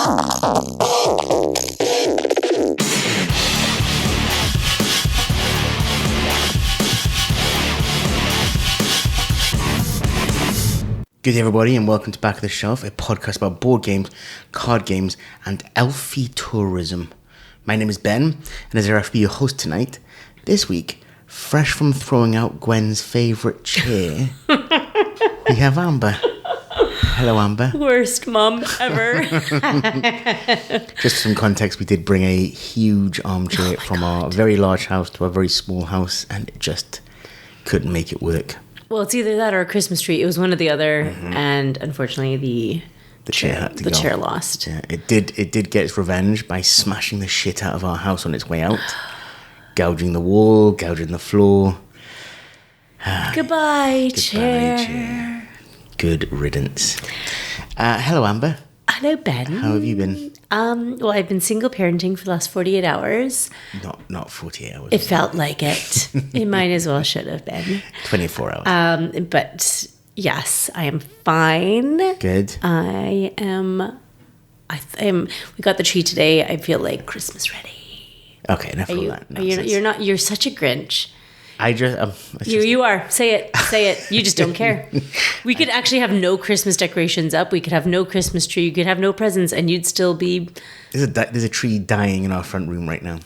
Good day, everybody, and welcome to Back of the Shelf, a podcast about board games, card games, and elfie tourism. My name is Ben, and as I will be your host tonight, this week, fresh from throwing out Gwen's favourite chair, we have Amber. Hello, Amber. Worst mum ever. Just for some context, we did bring a huge armchair from our very large house to our very small house, and it just couldn't make it work. Well, it's either that or a Christmas tree. It was one or the other, and unfortunately, the chair had to go. The chair lost. Yeah, it did get its revenge by smashing the shit out of our house on its way out, gouging the wall, gouging the floor. Goodbye, chair. Good riddance. Hello, Amber. Hello, Ben. How have you been? Well, I've been single parenting for the last 48 hours. Not 48 hours. It felt like it. It might as well should have been. 24 hours. But yes, I am fine. Good. I am. We got the tree today. I feel like Christmas ready. Okay, enough of that. You're not. You're such a Grinch. You are. Say it. You just don't care. We could actually have no Christmas decorations up. We could have no Christmas tree. You could have no presents, and you'd still be. There's a tree dying in our front room right now.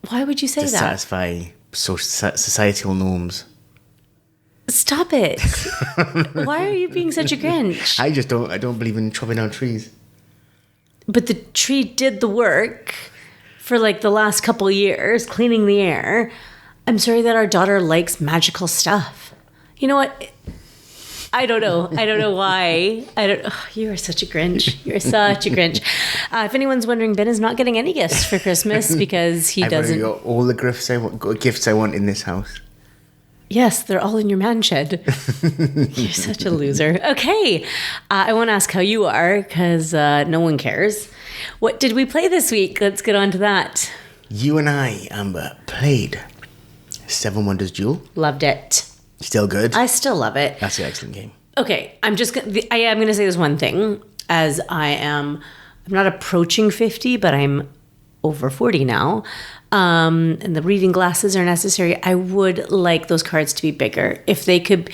Why would you say to that? Satisfy societal norms. Stop it. Why are you being such a Grinch? I don't believe in chopping down trees. But the tree did the work for like the last couple of years, cleaning the air. I'm sorry that our daughter likes magical stuff. You know what? I don't know. I don't know why. You are such a Grinch. You're such a Grinch. If anyone's wondering, Ben is not getting any gifts for Christmas because he doesn't. I've already got all the gifts I want in this house. Yes, they're all in your man shed. You're such a loser. Okay. I won't ask how you are because no one cares. What did we play this week? Let's get on to that. You and I, Amber, played Seven Wonders Duel. Loved it. Still good? I still love it. That's an excellent game. Okay, I am going to say this one thing, as I'm not approaching 50, but I'm over 40 now, and the reading glasses are necessary. I would like those cards to be bigger. If they could,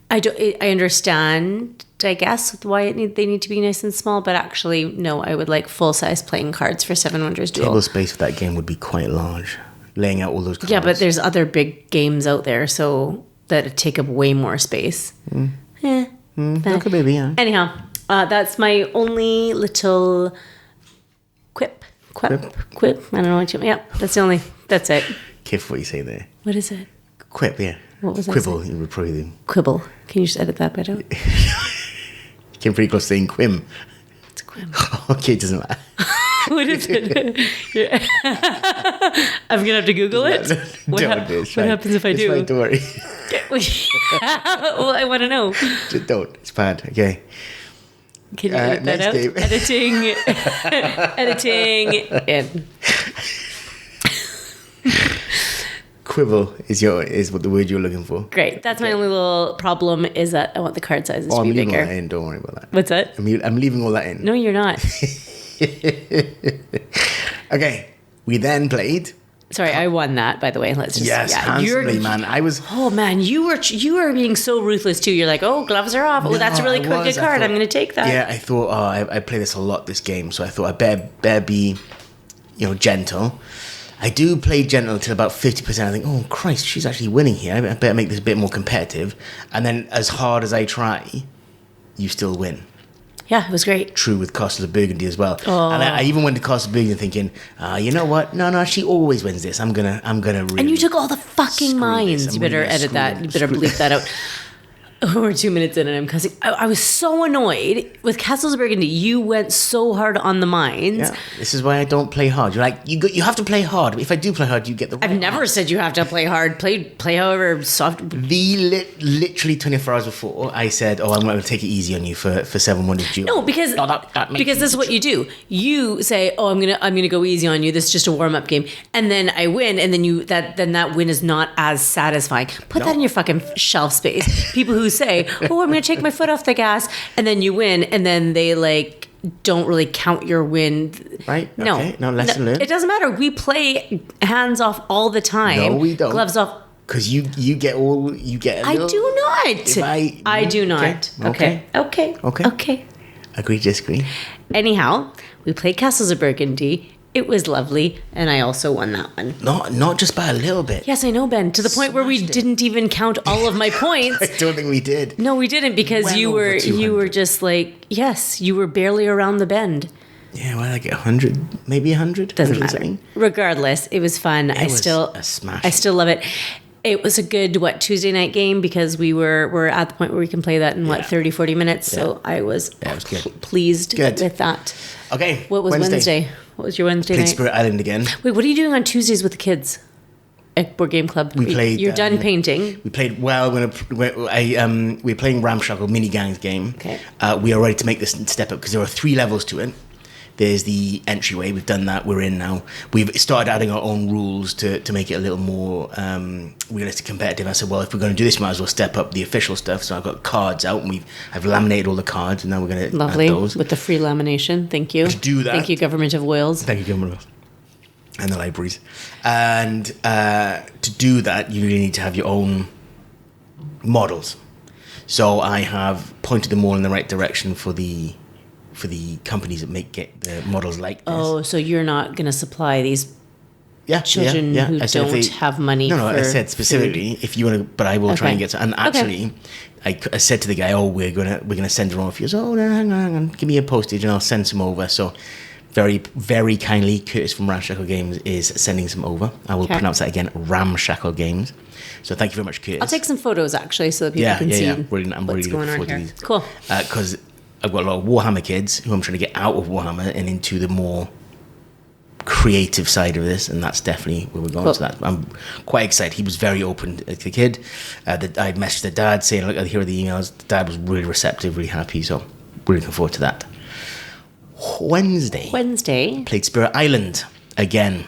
I understand, I guess, why they need to be nice and small, but actually, no, I would like full-size playing cards for Seven Wonders Duel. Table space for that game would be quite large. Laying out all those cards. Yeah, but there's other big games out there, so that take up way more space. Okay, baby, yeah. Anyhow, that's my only little quip. I don't know what you... Yeah, that's it. Kiff what you say there. What is it? Quip, yeah. What was Quibble, you would probably do. Quibble. Can you just edit that bit out? You came pretty close to saying quim. It's quim. Okay, it doesn't matter. What is it? Yeah. I'm going to have to Google it. What happens if I do? It's fine, don't worry. Well, I want to know. Just don't. It's bad. Okay. Can you edit that out? Game. Editing in. Quibble is what the word you're looking for. Great. That's my only little problem is that I want the card sizes to be bigger. I'm leaving all that in. Don't worry about that. What's that? I'm leaving all that in. No, you're not. Okay. We then played. Sorry, I won that, by the way. Let's just handsomely, man. Oh man, you were being so ruthless too. You're like, oh, gloves are off. Oh, that's a really good card. I'm going to take that. Yeah, I thought, I play this a lot this game, so I thought I better be, gentle. I do play gentle till about 50%. I think, oh Christ, she's actually winning here. I better make this a bit more competitive. And then, as hard as I try, you still win. Yeah, it was great. True with Castles of Burgundy as well. Oh. And I even went to Castles of Burgundy thinking, you know what? No, she always wins this. I'm gonna really. And you took all the fucking mines. You better edit that. You better bleep that out. We're 2 minutes in and I'm cussing. I was so annoyed with Castles of Burgundy. You went so hard on the mines. Yeah, this is why I don't play hard. You're like, you have to play hard. If I do play hard, you get the right I've never said you have to play hard. Play however soft. Literally 24 hours before, I said, I'm going to take it easy on you for 7 Wonders Duel. No, because this is what you do. You say, I'm gonna go easy on you. This is just a warm up game, and then I win, and then that win is not as satisfying. Put that in your fucking shelf space. People who say, I'm going to take my foot off the gas, and then you win, and then they like don't really count your win. Right? No. Okay. No, lesson learned. It doesn't matter. We play hands off all the time. No, we don't. Gloves off. Because you get I do not. I do not. Okay. Agree, disagree. Anyhow, we played Castles of Burgundy. It was lovely, and I also won that one. Not just by a little bit. Yes, I know, Ben. To the point where we didn't even count all of my points. I don't think we did. No, we didn't, because Well you were just like, yes, you were barely around the bend. Yeah, well, like 100, maybe 100. Doesn't matter. Something. Regardless, it was fun. It was a smash. I still love it. It was a good, Tuesday night game, because we're at the point where we can play that in 30, 40 minutes. Yeah. So I was, it was good. Pleased with that. Okay. What was Wednesday? What was your Wednesday night? Played Spirit Island again. Wait, what are you doing on Tuesdays with the kids at Board Game Club? We played. You're done painting. We played. Well, we're playing Ramshackle mini gangs game. Okay. We are ready to make this step up because there are 3 levels to it. There's the entryway. We've done that. We're in now. We've started adding our own rules to make it a little more realistic, competitive. I said, well, if we're going to do this, we might as well step up the official stuff. So I've got cards out, and I've laminated all the cards, and now we're going to add those. With the free lamination. Thank you. To do that. Thank you, Government of Wales. Thank you, Government of Wales. And the libraries. And to do that, you really need to have your own models. So I have pointed them all in the right direction for the companies that get the models like this. Oh, so you're not going to supply these children who don't have money? No, I said specifically food. If you want to, but I will try and get some. And actually, I said to the guy, we're gonna send her over. He goes, oh no, hang on, give me a postage and I'll send some over. So very, very kindly, Curtis from Ramshackle Games is sending some over. I will pronounce that again, Ramshackle Games. So thank you very much, Curtis. I'll take some photos actually so that people can see I'm really looking forward to these. Cool. Because I've got a lot of Warhammer kids who I'm trying to get out of Warhammer and into the more creative side of this, and that's definitely where we're going. So that I'm quite excited. He was very open, the kid. I messaged the dad saying, look, here are the emails. The dad was really receptive, really happy, so really looking forward to that. Wednesday played Spirit Island again.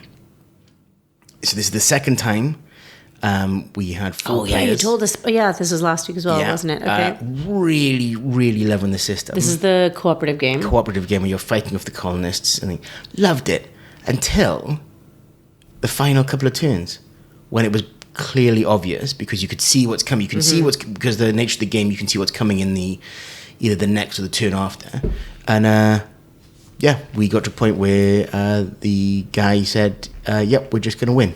So this is the second time. We had 4 players. You told us. Yeah, this was last week as well, wasn't it? Okay. Really, really loving the system. This is the cooperative game. Cooperative game where you're fighting with the colonists, and loved it until the final couple of turns, when it was clearly obvious because you could see what's coming. You can see because the nature of the game. You can see what's coming in either the next or the turn after, and we got to a point where the guy said, "Yep, we're just going to win."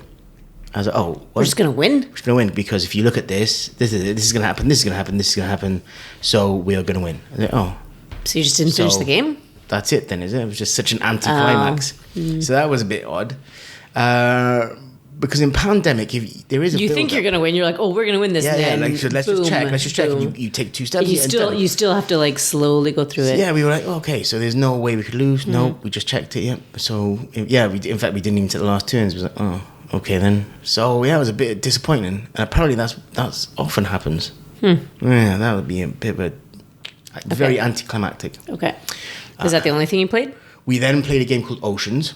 I was like, oh, what? We're just going to win? We're just going to win because if you look at this is going to happen, this is going to happen, this is going to happen, so we are going to win. I was like, oh. So you just didn't finish the game? That's it then, is it? It was just such an anticlimax. So that was a bit odd. Because in Pandemic, if there is a you think you're going to win, you're like, oh, we're going to win this. Yeah, let's just check. Let's just check. You take 2 steps. You still have to slowly go through it. Yeah, we were like, okay, so there's no way we could lose. No, we just checked it. Yeah. So in fact, we didn't even take the last turns. It was like, oh. Okay then. So it was a bit disappointing, and apparently that's often happens. Yeah, that would be a bit of a very anticlimactic. Okay. Is that the only thing you played? We then played a game called Oceans.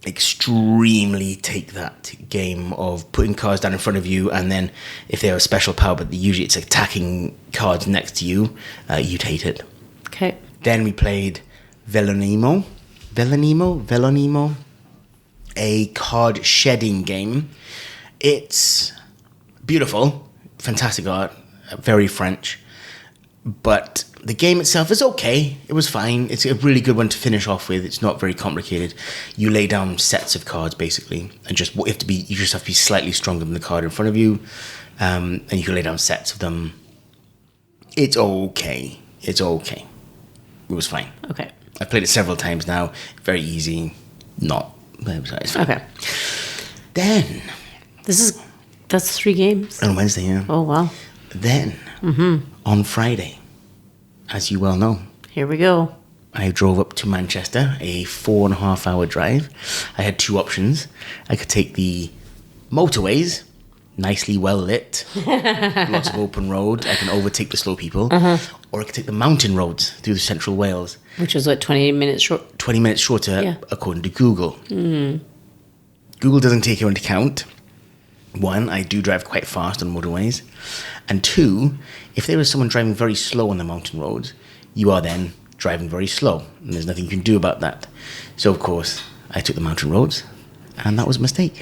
Extremely take that game of putting cards down in front of you, and then if they have a special power, but usually it's attacking cards next to you, you'd hate it. Okay. Then we played Velonimo, a card shedding game. It's beautiful, fantastic art, very French, but the game itself is okay. It was fine. It's a really good one to finish off with. It's not very complicated. You lay down sets of cards basically, and you just have to be slightly stronger than the card in front of you, and you can lay down sets of them. It's okay. It was fine. Okay. I've played it several times now. Very easy. It's fine. Okay. Then that's 3 games on Wednesday. Yeah. Oh wow. Then on Friday, as you well know, here we go. I drove up to Manchester, a 4.5-hour drive. I had 2 options. I could take the motorways, nicely well lit, lots of open road. I can overtake the slow people, or I could take the mountain roads through the central Wales, which was 20 minutes short. 20 minutes shorter, according to Google. Google doesn't take it into account. 1, I do drive quite fast on motorways, and 2, if there is someone driving very slow on the mountain roads, you are then driving very slow, and there's nothing you can do about that. So, of course, I took the mountain roads, and that was a mistake.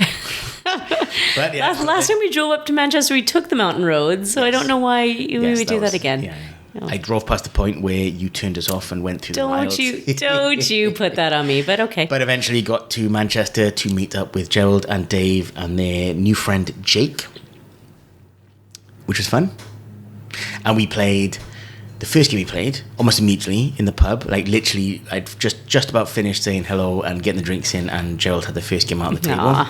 But yeah, last time we drove up to Manchester, we took the mountain roads, so I don't know why we would do that again. Yeah. No. I drove past the point where you turned us off and went through the wilds. Don't you put that on me, but okay. But eventually got to Manchester to meet up with Gerald and Dave and their new friend Jake, which was fun. And we played, the first game we played, almost immediately in the pub. Like literally, I'd just about finished saying hello and getting the drinks in, and Gerald had the first game out on the table. Aww.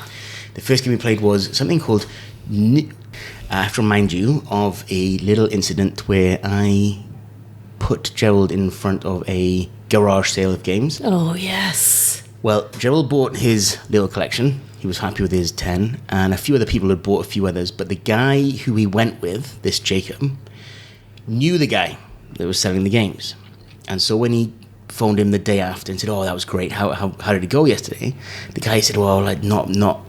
The first game we played was something called... I have to remind you of a little incident where I put Gerald in front of a garage sale of games. Oh, yes. Well, Gerald bought his little collection. He was happy with his 10, and a few other people had bought a few others, but the guy who he went with, this Jacob, knew the guy that was selling the games. And so when he phoned him the day after and said, "Oh, that was great. How did it go yesterday?" The guy said, "Well, like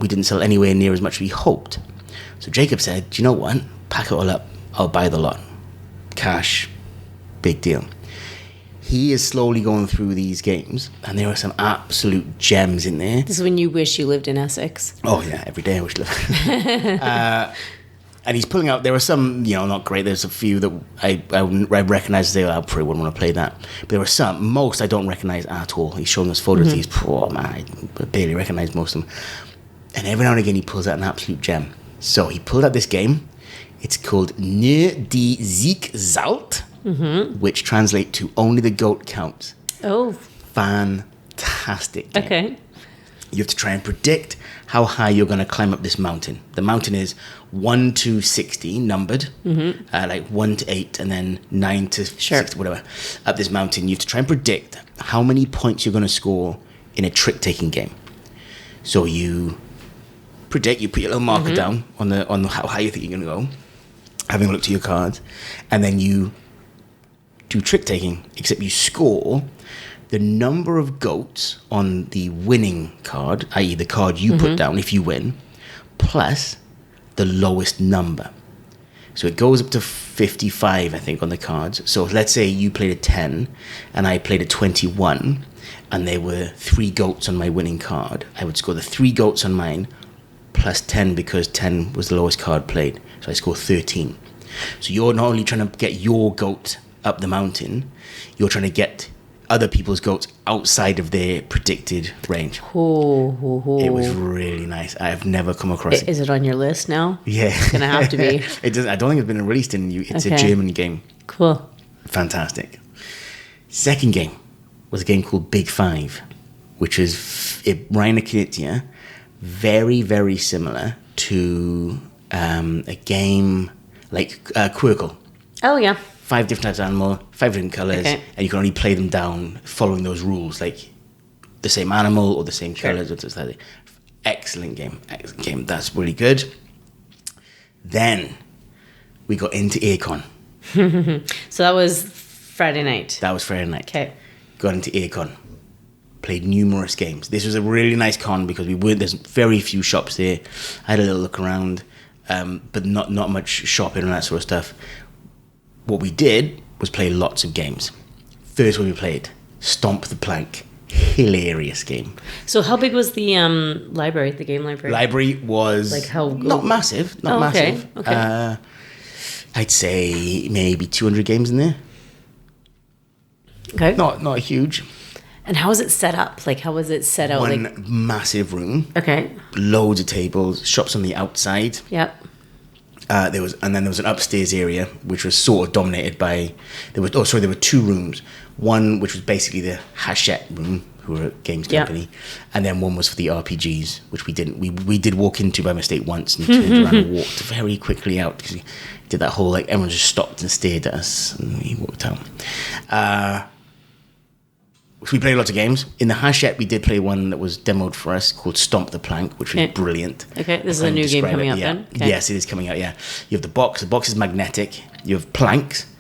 we didn't sell anywhere near as much as we hoped." So Jacob said, "Do you know what? Pack it all up. I'll buy the lot. Cash. Big deal." He is slowly going through these games, and there are some absolute gems in there. This is when you wish you lived in Essex. Oh, yeah. Every day I wish I lived. And he's pulling out, there were some, not great. There's a few that I recognize. I probably wouldn't want to play that. But there were some, most I don't recognize at all. He's showing us photos of these. Oh, man, I barely recognize most of them. And every now and again he pulls out an absolute gem. So he pulled out this game. It's called dissect, which translates to only the goat counts. Oh. Fantastic game. Okay. You have to try and predict how high you're going to climb up this mountain. The mountain is 1 to 60 numbered, like 1 to 8 and then 9 to 60, whatever. Up this mountain, you have to try and predict how many points you're going to score in a trick-taking game. So you predict, you put your little marker down on how high you think you're going to go, having a look to your cards, and then you do trick-taking, except you score the number of goats on the winning card, i.e. the card you put down if you win, plus the lowest number. So it goes up to 55, I think, on the cards. So let's say you played a 10 and I played a 21 and there were 3 goats on my winning card. I would score the 3 goats on mine plus 10 because 10 was the lowest card played. So I score 13. So you're not only trying to get your goat up the mountain, you're trying to get other people's goats outside of their predicted range. It was really nice. I have never come across it. Is it on your list now? Yeah. It's going to have to be. It doesn't. I don't think it's been released in you. It's a German game. Cool. Fantastic. Second game was a game called Big Five, which is Reiner Knizia, very, very similar to a game like Quirkle. Oh, yeah. 5 different types of animal, 5 different colours, and you can only play them down following those rules, like the same animal or the same colours. Or just like excellent game. That's really good. Then we got into Aircon. So that was Friday night. That was Friday night. Okay. Got into Aircon. Played numerous games. This was a really nice con because there's very few shops there. I had a little look around, but not much shopping and that sort of stuff. What we did was play lots of games. First one we played, Stomp the Plank. Hilarious game. So how big was the library, the game library? Library was like how not massive. Okay. I'd say maybe 200 games in there. Okay. Not huge. And how was it set up? Like, how was it set out? One massive room. Okay. Loads of tables, shops on the outside. Yep. There was an upstairs area which was sort of dominated by. There were 2 rooms. One which was basically the Hachette room, who were a games company, and then one was for the RPGs, which we didn't. We did walk into by mistake once and turned around and walked very quickly out because we did that whole everyone just stopped and stared at us and we walked out. We played lots of games. In the Hachette, we did play one that was demoed for us called Stomp the Plank, which was brilliant. Okay, this is a new game coming out then? Okay. Yes, it is coming out, yeah. You have the box. The box is magnetic. You have planks,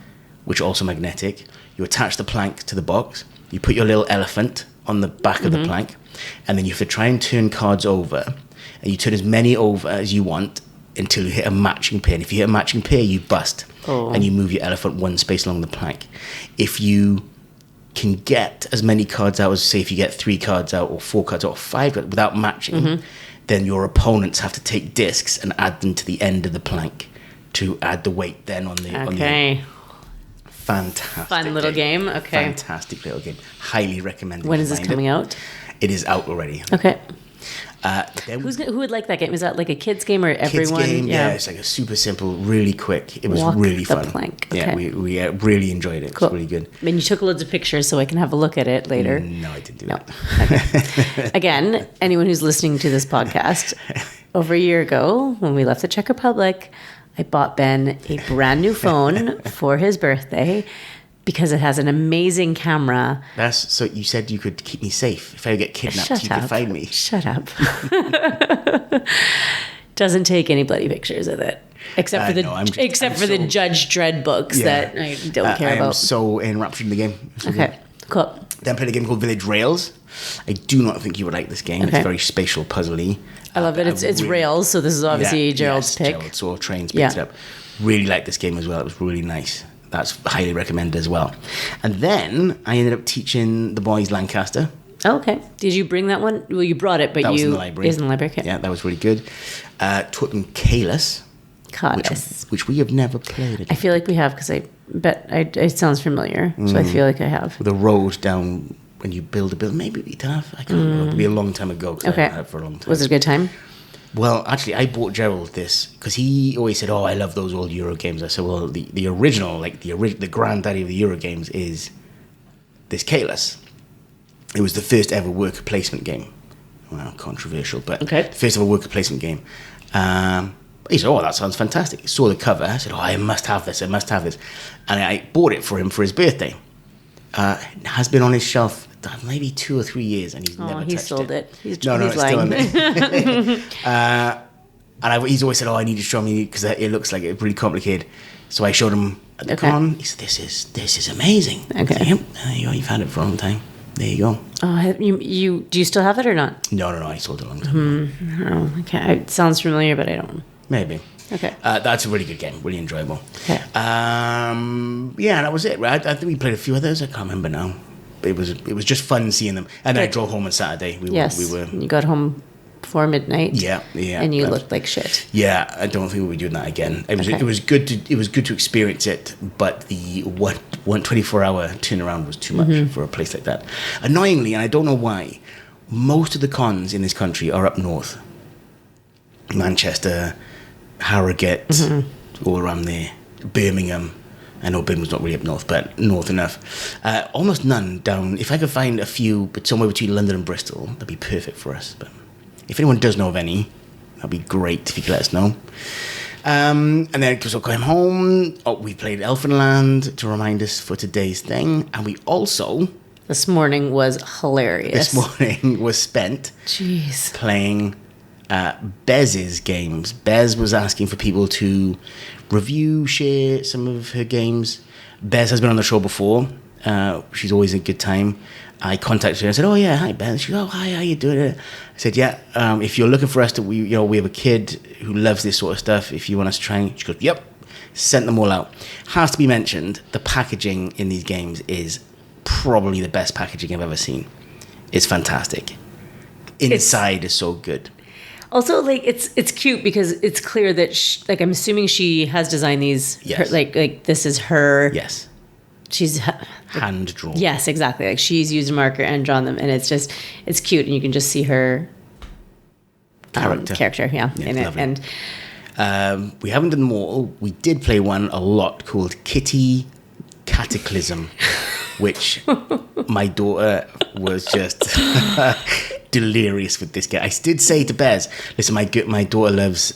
which are also magnetic. You attach the plank to the box. You put your little elephant on the back of the plank, and then you have to try and turn cards over, and you turn as many over as you want until you hit a matching pair. And if you hit a matching pair, you bust, and you move your elephant 1 space along the plank. If you can get as many cards out as, say, if you get 3 cards out or 4 cards out or 5 cards without matching, then your opponents have to take discs and add them to the end of the plank to add the weight then on the... Okay. Fantastic. Fun little game. Okay. Fantastic little game. Highly recommended. When is this coming out? It is out already. Okay. Who would like that game? Is that like a kids game or everyone? Kids game, yeah. It's like a super simple, really quick. It was really fun. Plank. Okay. Yeah, we really enjoyed it. Cool. It was really good. I mean, you took loads of pictures so I can have a look at it later. No, I didn't do that. Okay. Again, anyone who's listening to this podcast, over a year ago when we left the Czech Republic, I bought Ben a brand new phone for his birthday because it has an amazing camera. So you said you could keep me safe. If I get kidnapped, you could find me. Shut up. Doesn't take any bloody pictures of it. Except for the Judge Dredd books that I don't care about. I am so enraptured in the game. Okay, cool. Then I played a game called Village Rails. I do not think you would like this game. Okay. It's very spatial, puzzly. I love it. It's Rails, so this is obviously Gerald's pick. Gerald saw Trains picked it up. Really liked this game as well. It was really nice. That's highly recommended as well. And then I ended up teaching the boys Lancaster. Oh, okay. Did you bring that one? Well, you brought it, but that was in the library. It was in the library. Okay. Yeah, that was really good. Taught them Caelus. Which we have never played. I feel like we have because it sounds familiar, so I feel like I have. The road down when you build a building, maybe we'd have. I can't remember. It'll be a long time ago. Okay. I haven't had it for a long time. Was it a good time? Well, actually, I bought Gerald this because he always said, "Oh, I love those old Euro games." I said, "Well, the original, like the granddaddy of the Euro games, is this Caelus. It was the first ever worker placement game. Well, controversial, but the first ever worker placement game." He said, "Oh, that sounds fantastic." He saw the cover. I said, "Oh, I must have this. I must have this," and I bought it for him for his birthday. It has been on his shelf maybe 2 or 3 years, and he's never touched it. He sold it. He's no, he's it's still in there. And he's always said, "Oh, I need to show me because it looks like it's really complicated." So I showed him at the con. He said, "This is amazing." Okay. Said, "Yep, there you go. You've had it for a long time. There you go." Oh, do you still have it or not? No. I sold it a long time ago. Oh, okay. It sounds familiar, but I don't. Maybe. Okay. That's a really good game. Really enjoyable. Okay. That was it. Right? I think we played a few others. I can't remember now. But it was just fun seeing them. And then I drove home on Saturday. We were. You got home before midnight. Yeah. And you looked like shit. Yeah, I don't think we'll be doing that again. It was good to experience it, but the 24-hour turnaround was too much for a place like that. Annoyingly, and I don't know why, most of the cons in this country are up north. Manchester, Harrogate, all around there. Birmingham. I know Birmingham's not really up north, but north enough. Almost none down. If I could find a few, but somewhere between London and Bristol, that'd be perfect for us. But if anyone does know of any, that'd be great if you could let us know. And then because we're going home, we played Elfenland to remind us for today's thing. And we also... This morning was hilarious. This morning was spent playing Bez's games. Bez was asking for people to review, share some of her games. Bez has been on the show before. She's always a good time. I contacted her and said, "Oh yeah, hi Bez." She goes, "Oh hi, how you doing?" I said, "Yeah, if you're looking for us to, we have a kid who loves this sort of stuff. If you want us to try," she goes, "Yep." Sent them all out. Has to be mentioned, the packaging in these games is probably the best packaging I've ever seen. It's fantastic. Inside is so good. Also, like it's cute because it's clear that I'm assuming she has designed these. Yes. Like this is her. Yes. She's hand drawn. Yes, exactly. Like she's used a marker and drawn them, and it's cute, and you can just see her character. Yeah, in it. And we haven't done them all. We did play one a lot called Kitty Cataclysm, which my daughter was just delirious with this game. I did say to Bez, "Listen, my daughter loves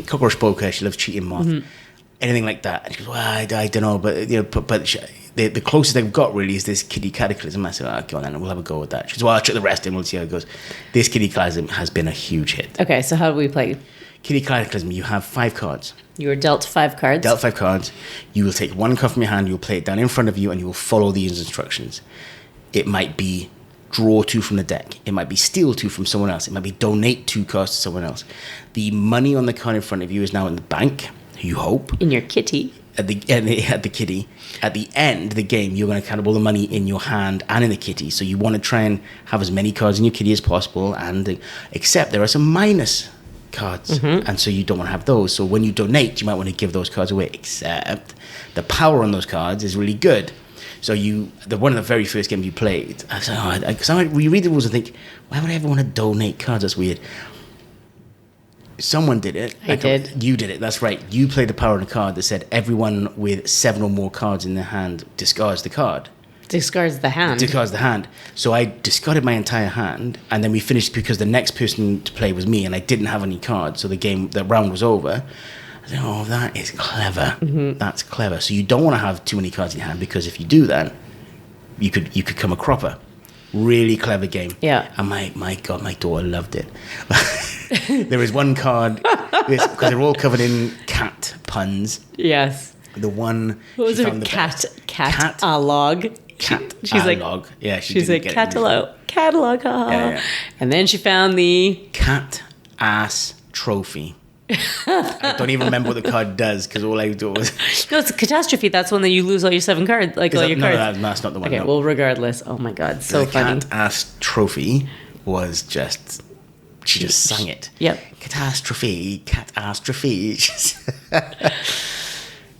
cockroach poker. She loves cheating moth, anything like that." And she goes, "Well, I don't know, but the closest they've got really is this Kitty Cataclysm." I said, "Oh, go on then, we'll have a go with that." She goes, "Well, I'll check the rest and we'll see how it goes." This Kitty Cataclysm has been a huge hit. Okay, so how do we play? Kitty Cataclysm, you have 5 cards. You were dealt 5 cards. Dealt 5 cards. You will take one card from your hand, you will play it down in front of you, and you will follow these instructions. It might be draw 2 from the deck. It might be steal 2 from someone else. It might be donate 2 cards to someone else. The money on the card in front of you is now in the bank, you hope. In your kitty. at the kitty. At the end of the game, you're going to count all the money in your hand and in the kitty. So you want to try and have as many cards in your kitty as possible. And except there are some minus cards, and so you don't want to have those. So when you donate, you might want to give those cards away. Except the power on those cards is really good. So one of the very first games you played, I was like, because I read the rules and think, why would I ever want to donate cards? That's weird. Someone did it. I did. You did it. That's right. You played the power on a card that said everyone with 7 or more cards in their hand discards the card. Discards the hand. Discards the hand. So I discarded my entire hand, and then we finished because the next person to play was me, and I didn't have any cards. So the round was over. I said, oh, that is clever. That's clever. So you don't want to have too many cards in your hand, because if you do that, you could come a cropper. Really clever game. Yeah. And my God, my daughter loved it. There was one card, because they're all covered in cat puns. Yes. The one... What was her catalog? She's like, yeah, she's like, catalog, haha. Yeah. And then she found the... cat ass trophy. I don't even remember what the card does, because all I do was... No, it's a catastrophe. That's one that you lose all your 7 cards, all your cards. No, that's not the one. Okay, no. well, regardless. Oh my God, so funny. The cat ass trophy was just... She just sang it. Yep. Catastrophe, catastrophe.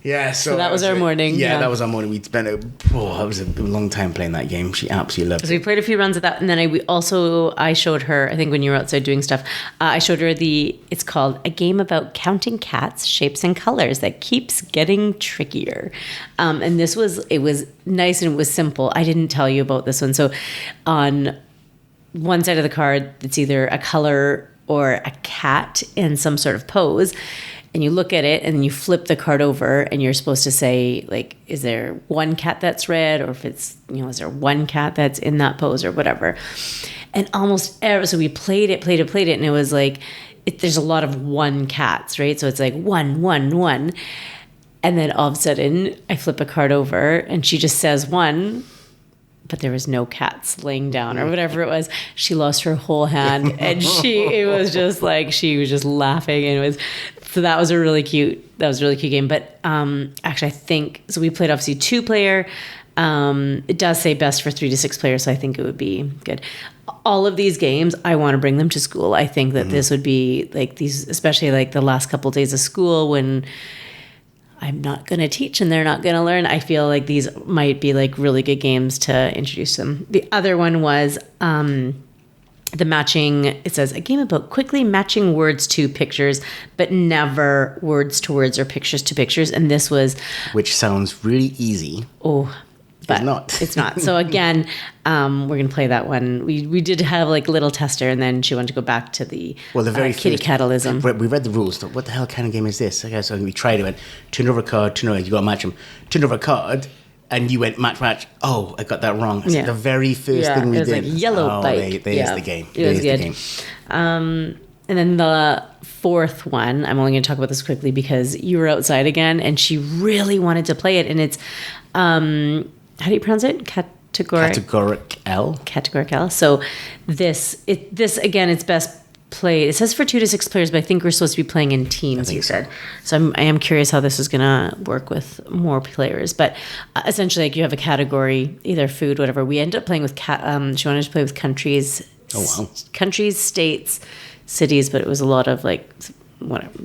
Yeah, so that was our morning. Yeah, that was our morning. We spent it was a long time playing that game. She absolutely loved it. So we played a few runs of that, and then I showed her, I think when you were outside doing stuff, I showed her it's called A Game About Counting Cats, Shapes and Colors That Keeps Getting Trickier. And it was nice and it was simple. I didn't tell you about this one. So on one side of the card, it's either a color or a cat in some sort of pose. And you look at it and then you flip the card over and you're supposed to say, like, is there one cat that's red, or if it's, is there one cat that's in that pose or whatever. And so we played it. And it was like, there's a lot of one cats, right? So it's like 1, 1, 1. And then all of a sudden I flip a card over and she just says 1. But there was no cats laying down or whatever it was. She lost her whole hand, and it was just like, she was just laughing, and that was a really cute game. But actually, I think so. We played obviously 2-player. It does say best for 3 to 6 players, so I think it would be good. All of these games, I want to bring them to school. I think that this would be like these, especially like the last couple of days of school when I'm not going to teach and they're not going to learn. I feel like these might be like really good games to introduce them. The other one was the matching. It says a game about quickly matching words to pictures, but never words to words or pictures to pictures. And this was... Which sounds really easy. Oh, but it's not. It's not. So again, we're going to play that one. We did have like a little tester, and then she wanted to go back to the kitty catalysm. We read the rules. Thought, what the hell kind of game is this? Okay, so we tried it. Went, turn over a card, you got to match them. Turn over a card, and you went match. Oh, I got that wrong. It's like the very first thing we did. Like yellow bike. There's the game. It was good. And then the 4th one, I'm only going to talk about this quickly because you were outside again, and she really wanted to play it. And it's... how do you pronounce it? Categoric L. Categoric L. So this again, it's best played. It says for 2 to 6 players, but I think we're supposed to be playing in teams. You said. So I am curious how this is going to work with more players. But essentially, like you have a category, either food, whatever. We ended up playing with she wanted to play with countries. Oh wow. Countries, states, cities, but it was a lot of like whatever.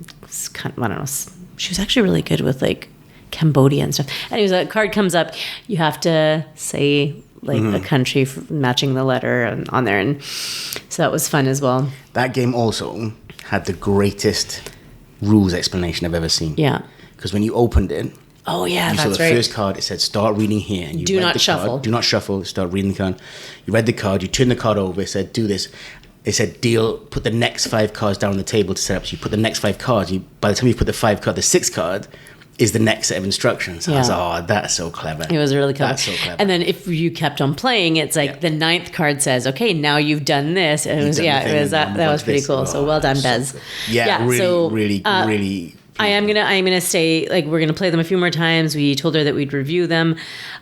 I don't know. She was actually really good with like Cambodia and stuff. Anyways, a card comes up. You have to say like a country matching the letter on there, and so that was fun as well. That game also had the greatest rules explanation I've ever seen. Yeah, because when you opened it, oh yeah, you saw the first card. It said start reading here, and you do not shuffle. Card. Do not shuffle. Start reading the card. You read the card. You turn the card over. It said do this. It said deal. Put the next 5 cards down on the table to set up. So you put the next 5 cards. By the time you put the 6th card is the next set of instructions. I was like, that's so clever. It was really clever. That's so clever. And then if you kept on playing, it's like the 9th card says, okay, now you've done this. And that was pretty cool. So well done, Bez. So really. I'm gonna say, like, we're gonna play them a few more times. We told her that we'd review them,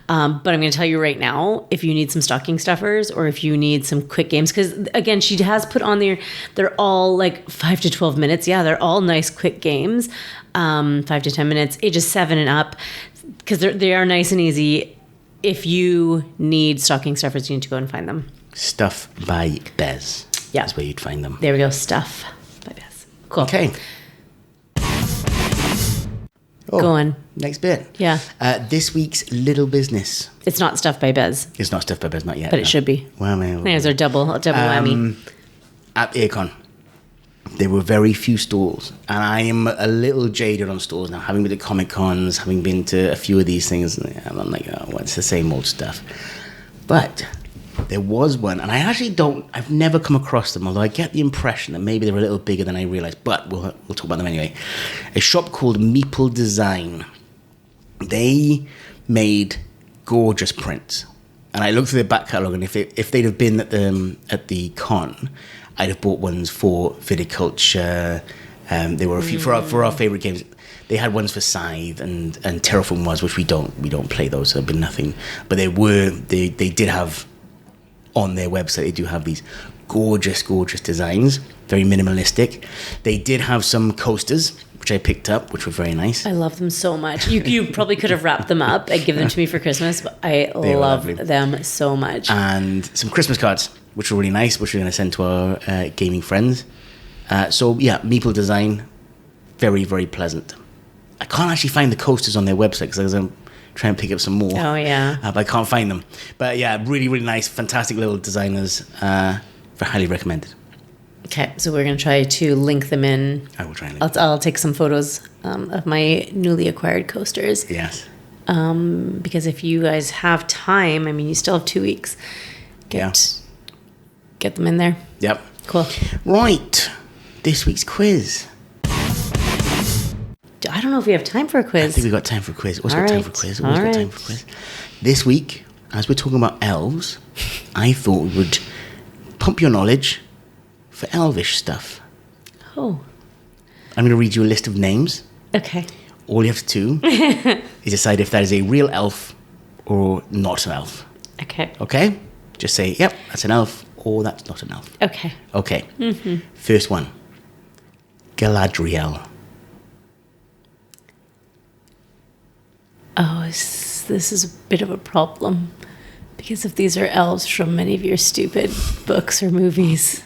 but I'm gonna tell you right now, if you need some stocking stuffers or if you need some quick games, because again, she has put on there, they're all like 5 to 12 minutes. Yeah, they're all nice quick games. 5 to 10 minutes, ages 7 and up, because they are nice and easy. If you need stocking stuffers, you need to go and find them. Stuff by Bez. Yeah. That's where you'd find them. There we go. Stuff by Bez. Cool. Okay. Go on. Next bit. Yeah. This week's little business. It's not Stuff by Bez, It's not Stuff by Bez, not yet. but it should be. Well, man. There's our double whammy. At Aircon, there were very few stalls, and I am a little jaded on stalls now, having been to Comic Cons, having been to a few of these things, and I'm like, oh, well, it's the same old stuff. But there was one, and I've never come across them, although I get the impression that maybe they're a little bigger than I realized, but we'll talk about them anyway. A shop called Meeple Design. They made gorgeous prints. And I looked through their back catalogue, and if they'd have been at the con, I'd have bought ones for Viticulture. They were a few for our favourite games. They had ones for Scythe and Terraform Mars, which we don't play those, so there'd been nothing. But they did have on their website. They do have these gorgeous designs, very minimalistic. They did have some coasters, which I picked up, which were very nice. I love them so much. You probably could have wrapped them up and given them to me for Christmas, but I love them so much. And some Christmas cards, which were really nice, which we're going to send to our gaming friends. So yeah, Meeple Design, very, very pleasant. I can't actually find the coasters on their website because I'm trying to pick up some more. Oh, yeah. But I can't find them. But yeah, really, really nice, fantastic little designers. Highly recommended. Okay, so we're going to try to link them in. I will try and I'll take some photos of my newly acquired coasters. Yes. Because if you guys have time, I mean, you still have 2 weeks. Get them in there. Yep. Cool. Right. This week's quiz. I don't know if we have time for a quiz. I think we've got time for a quiz. Always got time for a quiz. This week, as we're talking about elves, I thought we would pump your knowledge for Elvish stuff. Oh. I'm going to read you a list of names. Okay. All you have to do is decide if that is a real elf or not an elf. Okay. Okay? Just say, yep, that's an elf, or that's not an elf. Okay. Okay. Mm-hmm. First one. Galadriel. Oh, this is a bit of a problem. Because if these are elves from many of your stupid books or movies,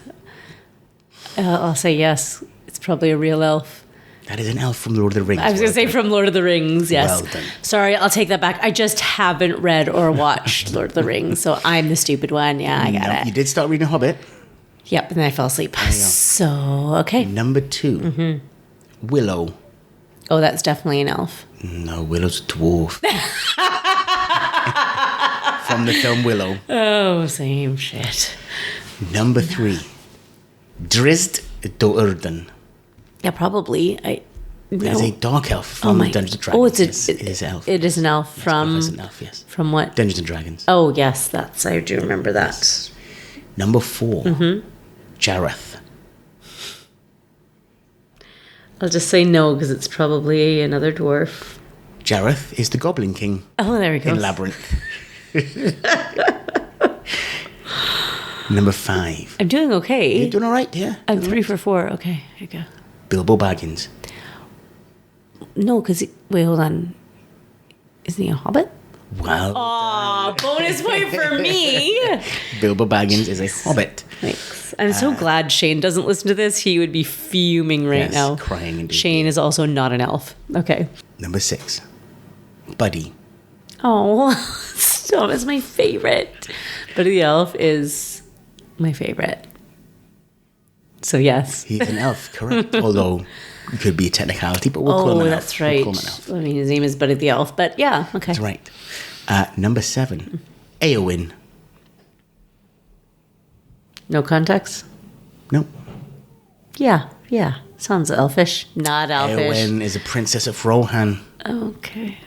I'll say yes. It's probably a real elf. That is an elf from Lord of the Rings. I was going to say from Lord of the Rings, yes. Well done. Sorry, I'll take that back. I just haven't read or watched Lord of the Rings, so I'm the stupid one. Yeah, I got it. You did start reading Hobbit. Yep, and then I fell asleep. So, okay. Number 2. Willow. Oh, that's definitely an elf. No, Willow's a dwarf. From the film Willow. Oh, same shit. Number 3. Drizzt Do'Urden. Yeah, probably. It is a dark elf from Dungeons and Dragons. Oh, it is an elf. It is an elf from... It's an elf, yes. From what? Dungeons and Dragons. Oh, yes, I do remember that. Yes. Number 4. Jareth. I'll just say no, because it's probably another dwarf. Jareth is the Goblin King. Oh, there we go. In Labyrinth. Number 5. I'm doing okay. You're doing all right, yeah? I'm 3 for 4. Okay, here you go. Bilbo Baggins. No, because... Wait, hold on. Isn't he a hobbit? Well Aw, bonus point for me. Bilbo Baggins is a hobbit. Thanks. I'm so glad Shane doesn't listen to this. He would be fuming right now. Crying indeed. Shane is also not an elf. Okay. Number 6. Buddy. Oh, stop. It's my favorite. Buddy the elf is my favorite. So, yes. He's an elf, correct. Although it could be a technicality, but we'll call him an elf. Oh, that's right. We'll call him an elf. I mean, his name is Buddy the elf, but yeah, okay. That's right. Number 7. Eowyn. No context? No. Yeah. Sounds elfish. Not elfish. Eowyn is a princess of Rohan. Okay.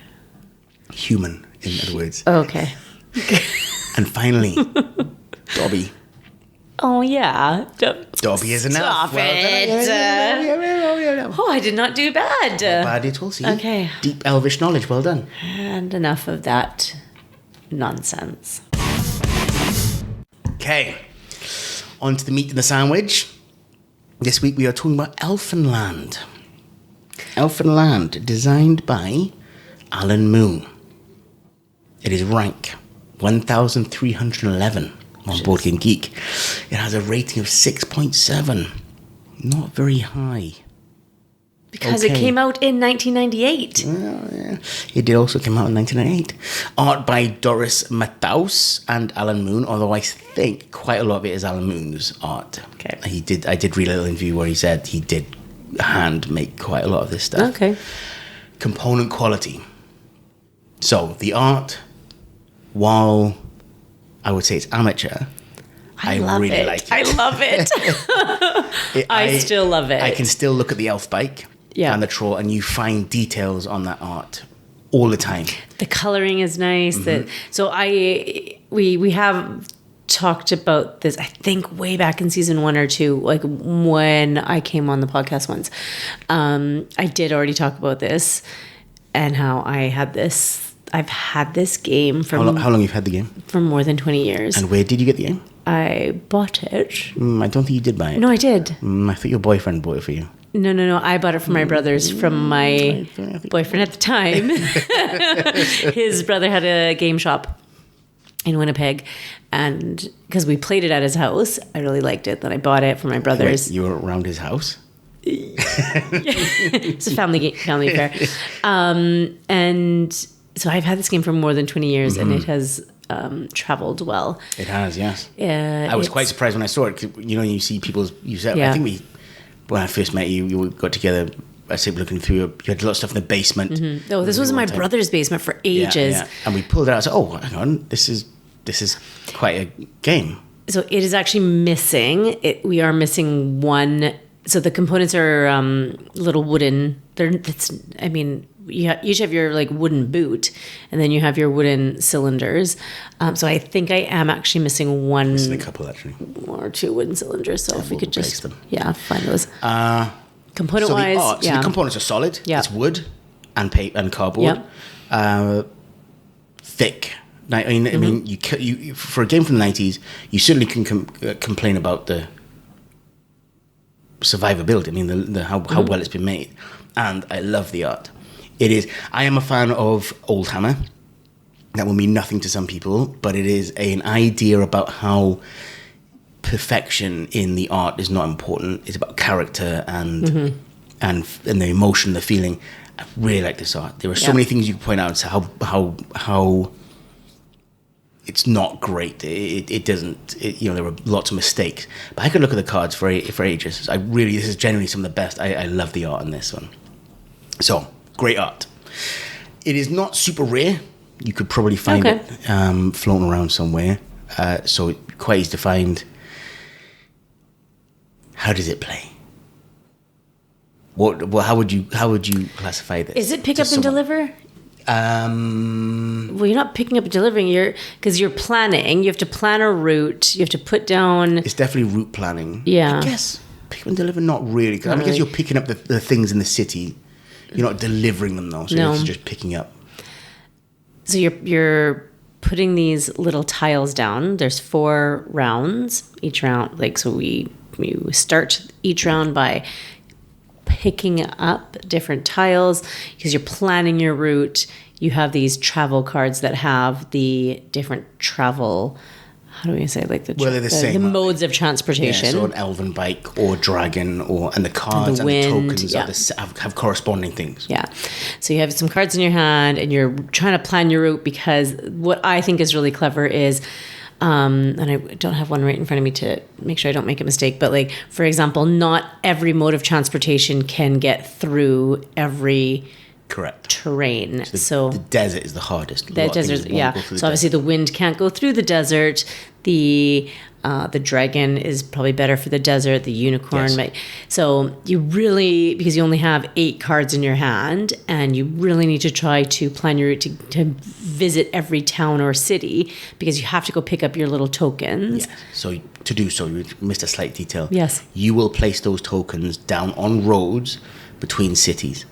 Human, in other words. Okay. And finally, Dobby. Oh, yeah. Dobby is an elf. Stop it. Oh, I did not do bad. Not bad at all, see? Okay. Deep elvish knowledge, well done. And enough of that nonsense. Okay. On to the meat and the sandwich. This week we are talking about Elfenland. Elfenland, designed by Alan Moon. It is rank 1,311 on Board Game Geek. It has a rating of 6.7. Not very high. Because it came out in 1998. Well, yeah. It did also come out in 1998. Art by Doris Mathaus and Alan Moon, although I think quite a lot of it is Alan Moon's art. Okay. I did read a little interview where he said he did hand make quite a lot of this stuff. Okay. Component quality. So, the art, while I would say it's amateur, I really it. like it. I love it. I still love it. I can still look at the elf bike and the troll, and you find details on that art all the time. The coloring is nice. So we have talked about this, I think, way back in season 1 or 2, like when I came on the podcast once. I did already talk about this and how I've had this game for... How long you've had the game? For more than 20 years. And where did you get the game? I bought it. I don't think you did buy it. No, I did. I thought your boyfriend bought it for you. No. I bought it for my brothers from my boyfriend at the time. His brother had a game shop in Winnipeg, and because we played it at his house, I really liked it. Then I bought it for my brothers. Wait, you were around his house? It's a family affair. And so I've had this game for more than 20 years, and it has traveled well. It has, yes. I was quite surprised when I saw it. 'Cause, you see people's... I think when I first met you, we got together. I said, looking through, you had a lot of stuff in the basement. Mm-hmm. Oh, this was in my brother's basement for ages. Yeah. And we pulled it out. I said, oh, hang on, this is quite a game. So it is actually missing. We are missing one. So the components are little wooden. You each have your like wooden boot, and then you have your wooden cylinders. So I think I am actually missing one. Missing a couple, actually. One or two wooden cylinders. So if we could just them. Find those. Component-wise, so the components are solid. Yeah. It's wood and paper and cardboard. Thick. I mean, you for a game from the 90s, you certainly can complain about the survivability. I mean, how well it's been made, and I love the art. It is. I am a fan of Oldhammer. That will mean nothing to some people, but it is an idea about how perfection in the art is not important. It's about character and the emotion, the feeling. I really like this art. There are so many things you can point out and how it's not great. It doesn't. There are lots of mistakes. But I could look at the cards for ages. This is generally some of the best. I love the art in this one. So great art. It is not super rare. You could probably find it floating around somewhere. So it's quite easy to find. How does it play? How would you classify this? Is it pick up and deliver? Well, you're not picking up and delivering. Because you're planning. You have to plan a route. You have to put down. It's definitely route planning. Yeah. I guess pick up and deliver, not really. Because you're picking up the things in the city. You're not delivering them though. So you're just picking up. So you're putting these little tiles down. There's 4 rounds. Each round, we start each round by picking up different tiles because you're planning your route. You have these travel cards that have the different travel. How do we say they're the same. The modes of transportation. Yeah, so an elven bike or dragon and the cards and the tokens have corresponding things. Yeah. So you have some cards in your hand and you're trying to plan your route because what I think is really clever is, and I don't have one right in front of me to make sure I don't make a mistake, but for example, not every mode of transportation can get through every terrain. So the desert is the hardest. The desert, yeah. So obviously the wind can't go through the desert. The dragon is probably better for the desert. The unicorn might. So you really, because you only have 8 cards in your hand, and you really need to try to plan your route to visit every town or city, because you have to go pick up your little tokens. Yes. So to do so, you missed a slight detail. Yes. You will place those tokens down on roads between cities.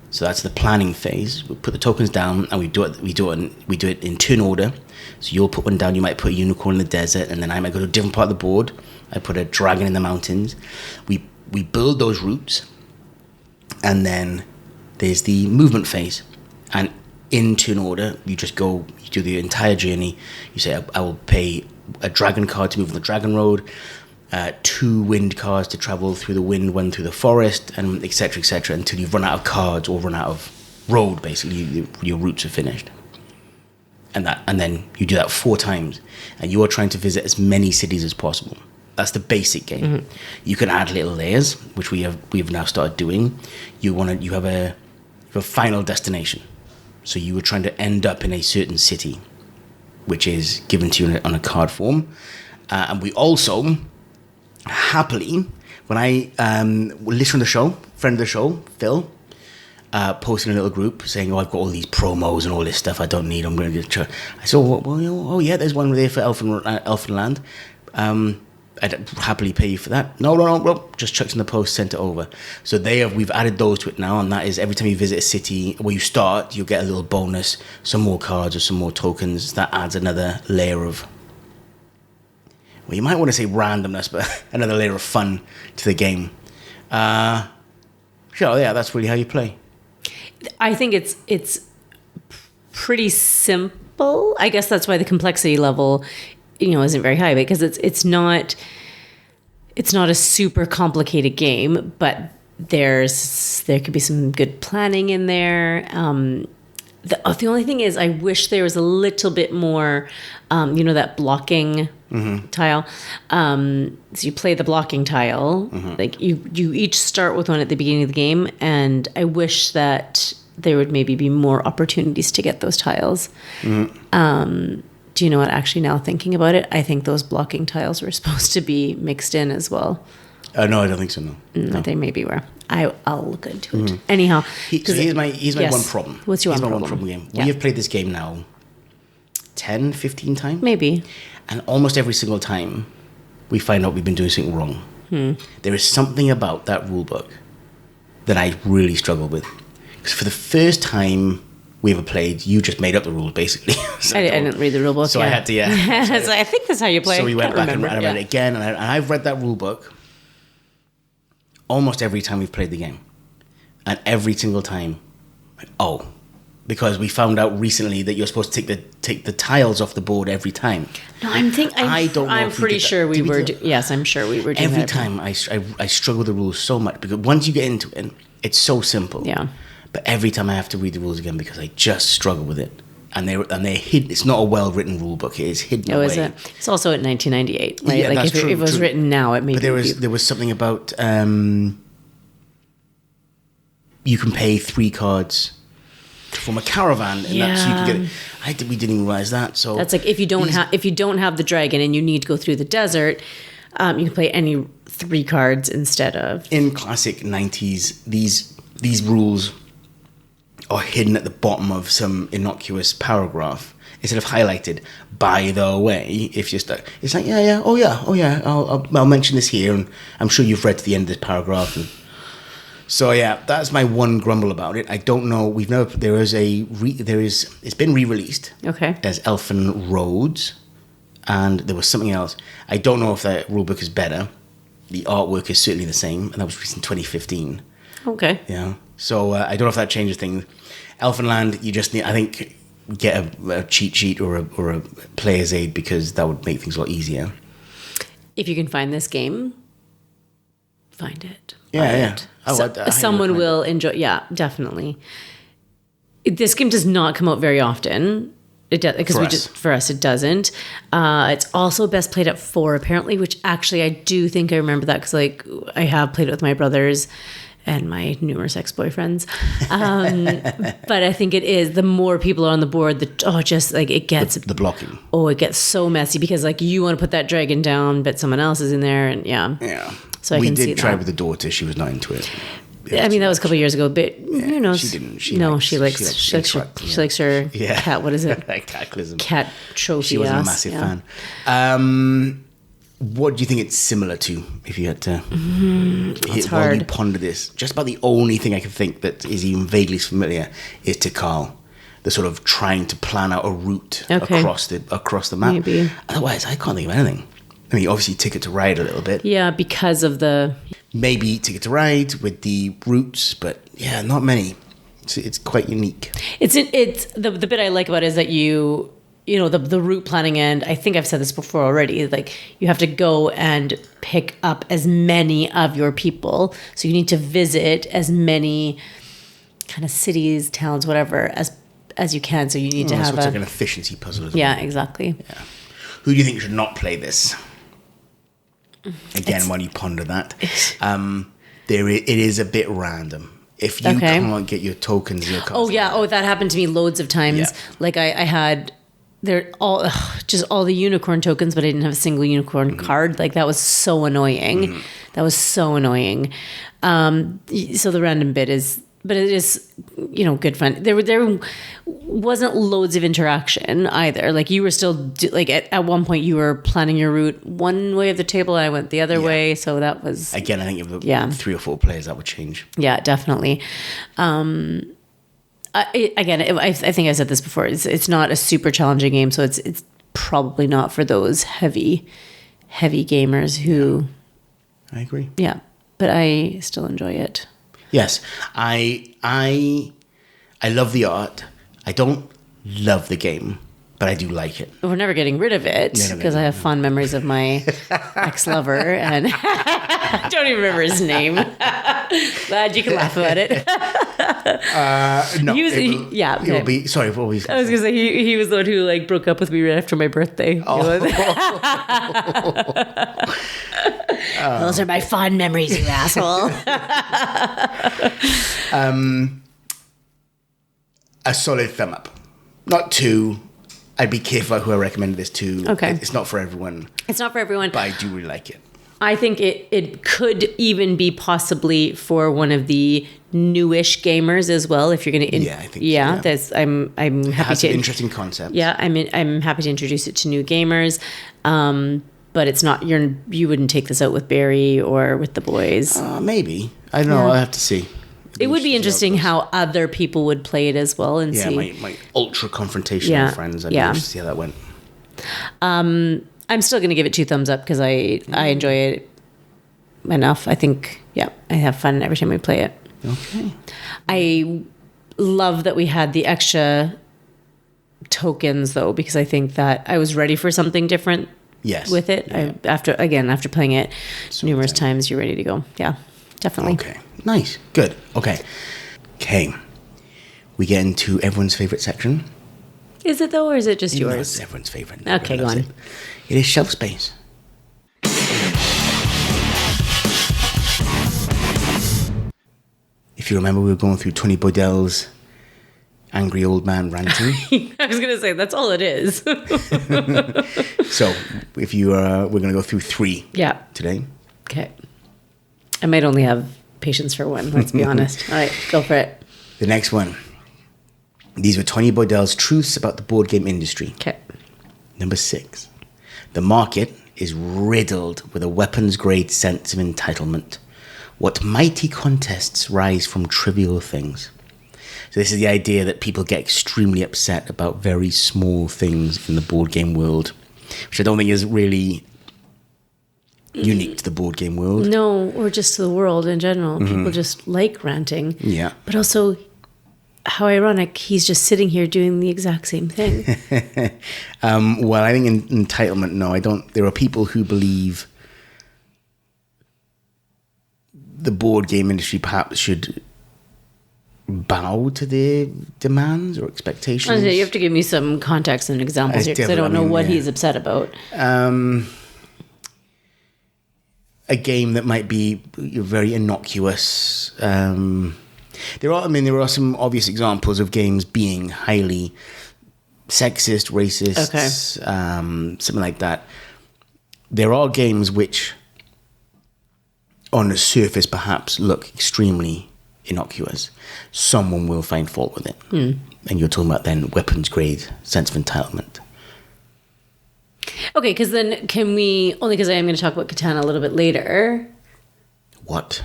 So that's the planning phase. We put the tokens down, and we do it in turn order. So you'll put one down. You might put a unicorn in the desert, and then I might go to a different part of the board. I put a dragon in the mountains. We build those routes, and then there's the movement phase. And in turn order, you do the entire journey. You say, I will pay a dragon card to move on the dragon road, 2 wind cards to travel through the wind, 1 through the forest, and et cetera, until you've run out of cards or run out of road, basically. Your routes are finished. And then you do that 4 times, and you are trying to visit as many cities as possible. That's the basic game. Mm-hmm. You can add little layers, which we've now started doing. You have a final destination. So you were trying to end up in a certain city, which is given to you on a card form. And we also, happily, when I listened to the show, friend of the show, Phil, posted in a little group saying, I've got all these promos and all this stuff I don't need. I'm going to get. I said, oh yeah, there's one there for Elfenland. I'd happily pay you for that. No, just chucked in the post, sent it over. So we've added those to it now, and that is every time you visit a city where you start, you'll get a little bonus, some more cards or some more tokens. That adds another layer of, well, you might want to say randomness, but another layer of fun to the game. Sure, yeah, that's really how you play. I think it's pretty simple. I guess that's why the complexity level, isn't very high, because it's not a super complicated game, but there could be some good planning in there. The only thing is, I wish there was a little bit more, that blocking tile. So you play the blocking tile, like you each start with one at the beginning of the game, and I wish that there would maybe be more opportunities to get those tiles. Do you know what? Actually, now thinking about it, I think those blocking tiles were supposed to be mixed in as well. No, I don't think so. No. They maybe were. I'll look into it. Anyhow, so here's my one problem. What's your one problem game? Yeah. We have played this game now 10, 15 times? Maybe. And almost every single time, we find out we've been doing something wrong. There is something about that rule book that I really struggle with. Because for the first time we ever played, you just made up the rules, basically. So I didn't read the rule book. So I had to, So I think that's how you play. So we went back and read it again, and I've read that rule book almost every time we've played the game. And every single time, because we found out recently that you're supposed to take the tiles off the board every time. No, I'm pretty sure we were. Yes, I'm sure we were doing every time. I struggle with the rules so much, because once you get into it, it's so simple. Yeah. But every time I have to read the rules again, because I just struggle with it, and they're hidden. It's not a well-written rule book. It is hidden away. Is it? It's also at 1998. Right? Yeah, that's true. If it was written now, it may. But there was something about you can pay 3 cards from a caravan, and that's so you can get it. We didn't even realize that. So that's like if you don't have the dragon and you need to go through the desert, you can play any 3 cards instead of. In classic 90s, these rules are hidden at the bottom of some innocuous paragraph instead of highlighted. By the way, if you're stuck, it's like I'll mention this here, and I'm sure you've read to the end of this paragraph. And so that's my one grumble about it. I don't know. It's been re-released. Okay. As Elfin Roads, and there was something else. I don't know if that rulebook is better. The artwork is certainly the same, and that was released in 2015. Okay. Yeah. So I don't know if that changes things. Elfenland, you just need, I think, get a cheat sheet or a player's aid, because that would make things a lot easier. If you can find this game, find it. Yeah. Someone will enjoy. Yeah, definitely. This game does not come out very often. It does, because for us it doesn't. It's also best played at 4 apparently, which actually I do think I remember that, because I have played it with my brothers and my numerous ex-boyfriends. But I think it is, the more people are on the board, it gets the blocking. It gets so messy, because you want to put that dragon down, but someone else is in there, and yeah. So we did try with the daughter. She was not into it. I mean, that was a couple of years ago, but who knows? She didn't. She likes her cat. What is it? Cataclysm. Cat trophy. She wasn't a massive fan. What do you think it's similar to, if you had to while you ponder this? Just about the only thing I can think that is even vaguely familiar is Tikal. The sort of trying to plan out a route across the map. Maybe. Otherwise, I can't think of anything. I mean, obviously Ticket to Ride a little bit. Yeah, because of the... Maybe Ticket to Ride with the routes, but not many. It's quite unique. It's the bit I like about it is that you know, the route planning end. I think I've said this before already. Like, you have to go and pick up as many of your people. So you need to visit as many kind of cities, towns, whatever, as you can. So you need to have so it's like an efficiency puzzle. Yeah, exactly. Yeah. Who do you think should not play this? Again, when you ponder that, it is a bit random. If you can't get your tokens, your cards. Oh yeah. Oh, that happened to me loads of times. Yeah. Like I had. They're all just all the unicorn tokens, but I didn't have a single unicorn card. Like, that was so annoying. That was so annoying. So the random bit is, but it is, you know, good fun. There wasn't loads of interaction either. Like, you were still like at one point you were planning your route one way of the table, I went the other way. So that was, again, I think if the 3 or 4 players, that would change. Yeah, definitely. I think I said this before. It's not a super challenging game, so it's probably not for those heavy gamers who. I agree. Yeah, but I still enjoy it. Yes, I love the art. I don't love the game, but I do like it. We're never getting rid of it because I have fond memories of my ex-lover, and I don't even remember his name. Glad you can laugh about it. No, it'll be. Sorry, what were you saying? I was gonna say he was the one who like broke up with me right after my birthday. Those are my fond memories, you asshole. A solid thumb up, not 2. I'd be careful who I recommended this to. Okay. It's not for everyone. It's not for everyone. But I do really like it. I think it could even be possibly for one of the newish gamers as well. If you're going to, I think. Yeah, that's I'm happy it has to. An interesting concept. Yeah, I'm happy to introduce it to new gamers. But it's not you wouldn't take this out with Barry or with the boys. Maybe, I don't know. I'll have to see. It would be interesting how other people would play it as well and see. my ultra confrontational friends. I'd be interested to see how that went. I'm still going to give it 2 thumbs up because I enjoy it enough. I think, I have fun every time we play it. Okay. I love that we had the extra tokens though, because I think that I was ready for something different. Yes. With it. Yeah. After playing it numerous times, you're ready to go. Yeah, definitely. Okay. Nice. Good. Okay. We get into everyone's favorite section. Is it though, or is it just yours? No, it's everyone's favorite. Okay, go on. It is shelf space. If you remember, we were going through Tony Boydell's angry old man ranting. I was going to say, that's all it is. So, if you we're going to go through 3 today. Okay. I might only have patience for 1, let's be honest. All right, go for it. The next one. These were Tony Boydell's truths about the board game industry. Okay. Number 6. The market is riddled with a weapons-grade sense of entitlement. What mighty contests rise from trivial things. So this is the idea that people get extremely upset about very small things in the board game world, which I don't think is really unique to the board game world. No, or just to the world in general. People just like ranting. Yeah. But also, how ironic, he's just sitting here doing the exact same thing. Well, I think entitlement, no, I don't. There are people who believe the board game industry perhaps should bow to their demands or expectations. You have to give me some context and examples here, because I don't know what he's upset about. A game that might be very innocuous. There are some obvious examples of games being highly sexist, racist, something like that. There are games which, on the surface, perhaps look extremely innocuous. Someone will find fault with it. And you're talking about then weapons grade sense of entitlement. Okay, because then can we, only because I am going to talk about Catan a little bit later. What?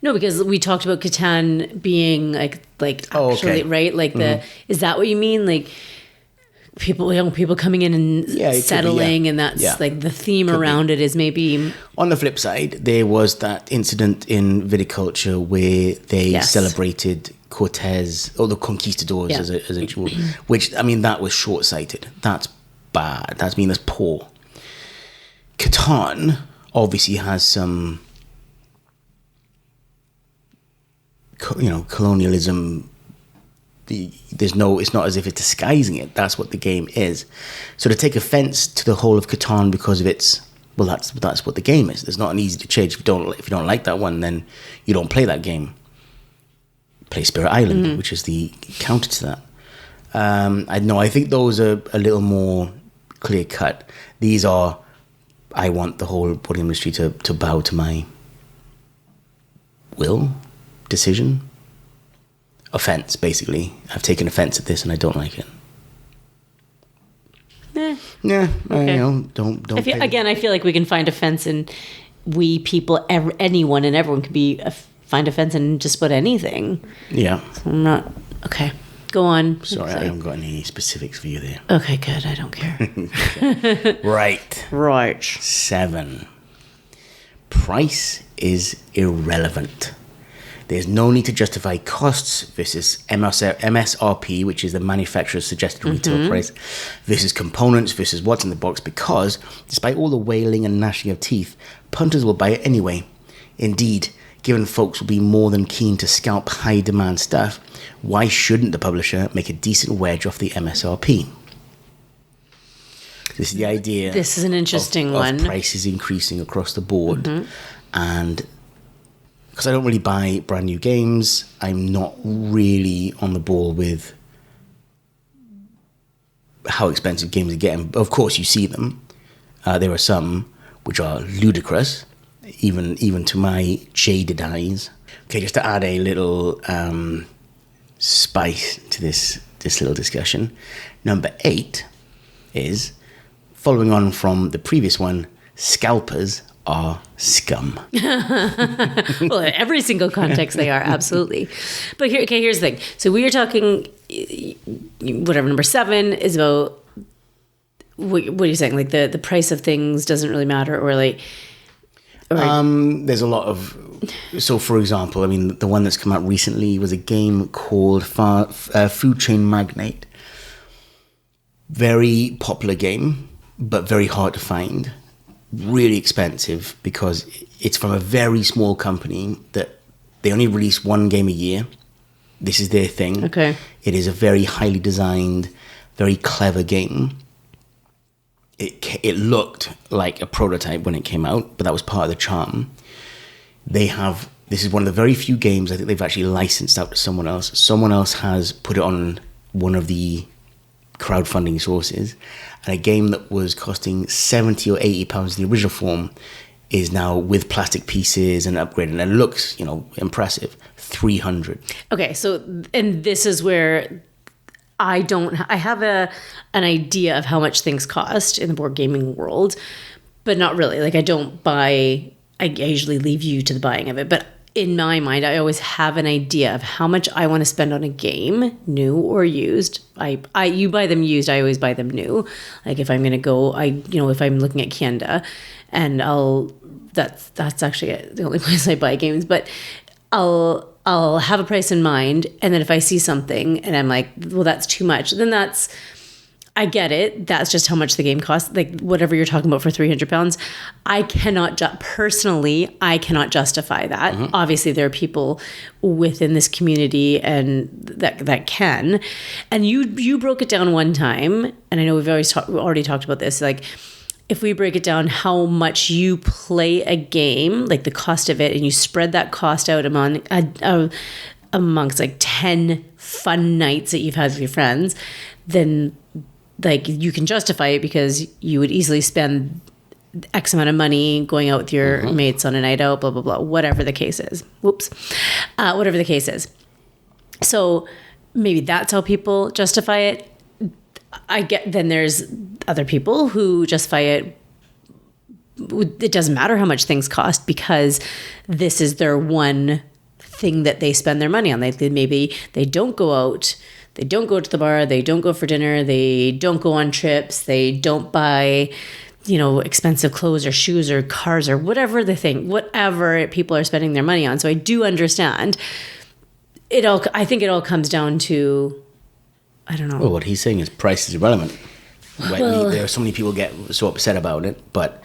No, because we talked about Catan being like actually, right? Like is that what you mean? Like, young people coming in and settling, and that's like the theme around it is maybe. On the flip side, there was that incident in viticulture where they celebrated Cortez or the conquistadors as a jewel, which, I mean, that was short-sighted. That's bad. That's poor. Catan obviously has some, colonialism. It's not as if it's disguising it. That's what the game is. So to take offense to the whole of Catan because of its, well, that's what the game is. It's not an easy to change. If you don't like that one, then you don't play that game. Play Spirit Island, which is the counter to that. I think those are a little more clear cut. These are, I want the whole board game industry to bow to my decision. Offense, basically. I've taken offense at this and I don't like it. Okay. Don't. I feel like we can find offense in anyone and everyone can find offense in just about anything. Yeah. So I'm not okay. Go on. Sorry, I haven't got any specifics for you there. Okay, good. I don't care. Right. 7. Price is irrelevant. There's no need to justify costs versus MSRP, which is the manufacturer's suggested retail price, versus components versus what's in the box, because despite all the wailing and gnashing of teeth, punters will buy it anyway. Indeed, given folks will be more than keen to scalp high-demand stuff, why shouldn't the publisher make a decent wedge off the MSRP? This is the idea. This is an interesting one. Of prices increasing across the board, and because I don't really buy brand new games, I'm not really on the ball with how expensive games are getting. Of course, you see them. There are some which are ludicrous, even to my jaded eyes. Okay, just to add a little spice to this little discussion. Number 8 is, following on from the previous one, scalpers are scum. Well, in every single context they are, absolutely. But here's the thing. So we are talking, whatever, number 7 is about, what are you saying? Like the price of things doesn't really matter, or like... there's a lot of... So, for example, I mean, the one that's come out recently was a game called Food Chain Magnate. Very popular game, but very hard to find. Really expensive because it's from a very small company that they only release one game a year. This is their thing. Okay. It is a very highly designed, very clever game. It looked like a prototype when it came out, but that was part of the charm. This is one of the very few games I think they've actually licensed out to someone else. Someone else has put it on one of the crowdfunding sources, and a game that was costing £70 or £80 in the original form is now, with plastic pieces and upgraded, and it looks, impressive, $300. Okay, so, and this is where I have an idea of how much things cost in the board gaming world, but not really. Like, I usually leave you to the buying of it, but in my mind, I always have an idea of how much I want to spend on a game, new or used. You buy them used, I always buy them new. Like if I'm going to go, if I'm looking at Canada, and that's actually the only place I buy games, but I'll have a price in mind, and then if I see something and I'm like, well, that's too much, then I get it. That's just how much the game costs. Like whatever you're talking about for £300, I cannot justify that. Mm-hmm. Obviously, there are people within this community and that can. And you broke it down one time, and I know we've already talked about this. Like if we break it down, how much you play a game, like the cost of it, and you spread that cost out amongst like 10 fun nights that you've had with your friends, then like you can justify it because you would easily spend X amount of money going out with your mates on a night out, blah, blah, blah, whatever the case is. Whatever the case is. So maybe that's how people justify it. Then there's other people who justify it. It doesn't matter how much things cost because this is their one thing that they spend their money on. Maybe they don't go out. They don't go to the bar. They don't go for dinner. They don't go on trips. They don't buy, expensive clothes or shoes or cars or whatever people are spending their money on. So I do understand I think it all comes down to, I don't know. Well, what he's saying is price is irrelevant. Well, there are so many people get so upset about it, but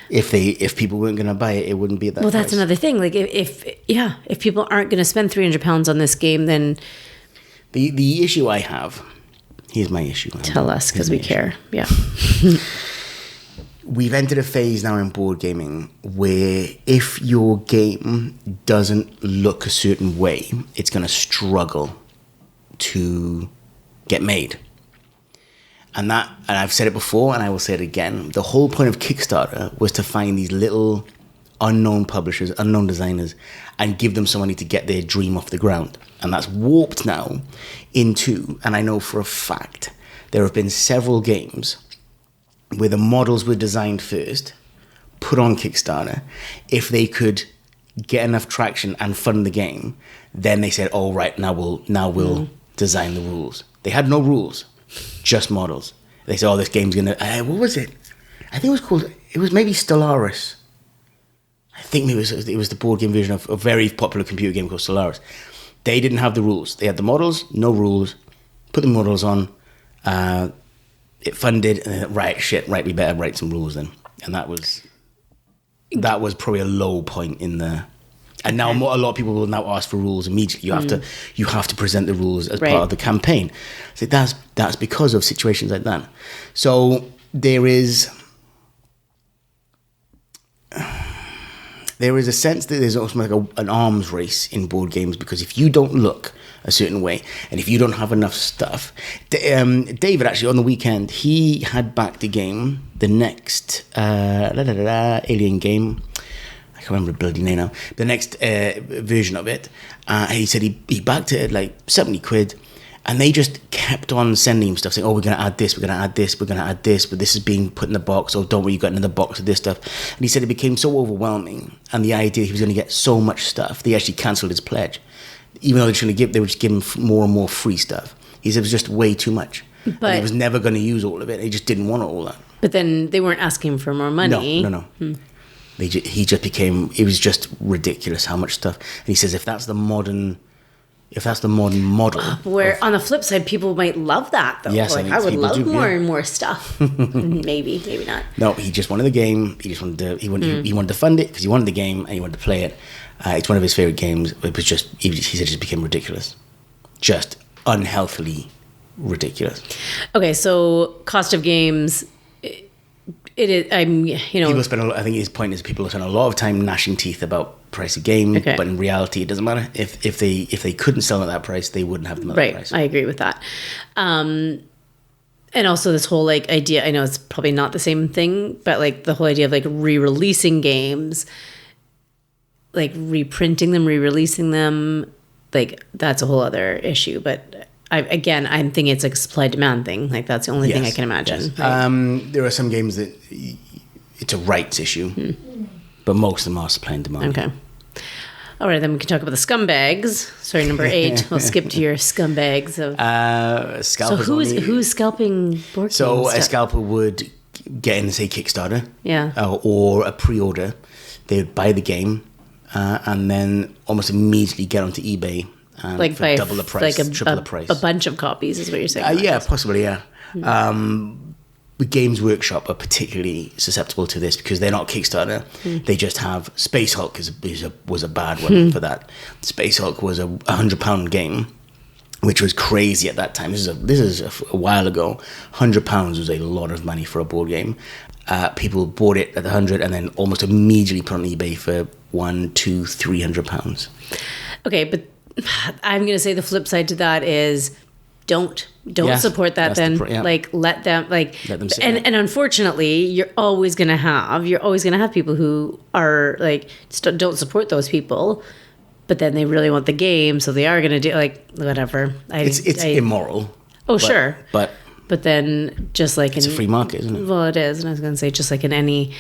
if people weren't going to buy it, it wouldn't be at that price. Well, that's another thing. Like if people aren't going to spend £300 on this game, then the issue I have, here's my issue. Tell us, because we care. Yeah. We've entered a phase now in board gaming where if your game doesn't look a certain way, it's going to struggle to get made. And I've said it before, and I will say it again. The whole point of Kickstarter was to find these little unknown publishers, unknown designers, and give them some money to get their dream off the ground. And that's warped now into, and I know for a fact, there have been several games where the models were designed first, put on Kickstarter. If they could get enough traction and fund the game, then they said, "Oh, right, now we'll design the rules." They had no rules, just models. They said, "Oh, this game's gonna." What was it? I think it was called. It was maybe Stellaris. I think it was the board game version of a very popular computer game called Stellaris. They didn't have the rules. They had the models, no rules. Put the models on. It funded, and then, right, we better write some rules then. And that was probably a low point in the. And now a lot of people will now ask for rules immediately. You have to present the rules as part of the campaign. So that's because of situations like that. So there is a sense that there's also like an arms race in board games, because if you don't look a certain way and if you don't have enough stuff, David actually on the weekend, he had backed a game, the next alien game. I can't remember the bloody name now. The next version of it. He said he backed it at like 70 quid. And they just kept on sending him stuff saying, "Oh, we're going to add this, we're going to add this, we're going to add this, but this is being put in the box. Oh, don't worry, you got another box of this stuff." And he said it became so overwhelming. And the idea he was going to get so much stuff, they actually cancelled his pledge. Even though they were just giving him more and more free stuff. He said it was just way too much. But he was never going to use all of it. He just didn't want all that. But then they weren't asking for more money. No. It was just ridiculous how much stuff. And he says if that's the modern model. Where on the flip side, people might love that though. Yes, I would love more and more stuff. maybe not. No, he just wanted the game. He just wanted to. He wanted to fund it because he wanted the game and he wanted to play it. It's one of his favorite games. It was just he said it just became ridiculous, just unhealthily ridiculous. Okay, so cost of games. It is. People spend. I think his point is people spend a lot of time gnashing teeth about price of game, but in reality, it doesn't matter. If they couldn't sell at that price, they wouldn't have them at that price. I agree with that. And also this whole idea. I know it's probably not the same thing, but the whole idea of re-releasing games, reprinting them, re-releasing them, that's a whole other issue. But I'm thinking it's a supply demand thing. That's the only thing I can imagine. Yes. Right? There are some games that it's a rights issue, but most of them are supply and demand. Okay. All right, then we can talk about the scumbags. Sorry, number 8. We'll skip to your scumbags of. Scalpers. So who's scalping board games? So a scalper would get in, say, Kickstarter, or a pre-order. They would buy the game, and then almost immediately get onto eBay. For double the price, triple the price. A bunch of copies is what you're saying. Possibly, yeah. The Games Workshop are particularly susceptible to this because they're not Kickstarter. They just have Space Hulk was a bad one for that. Space Hulk was a £100 game, which was crazy at that time. This is a while ago. £100 was a lot of money for a board game. People bought it at £100 and then almost immediately put on eBay for £100, £200, £300. Okay, but I'm going to say the flip side to that is don't support that then. Let them sit and unfortunately you're always going to have people who are don't support those people, but then they really want the game, so they are going to do whatever. It's immoral. Sure. But then just it's a free market, isn't it? Well, it is, and I was going to say just in any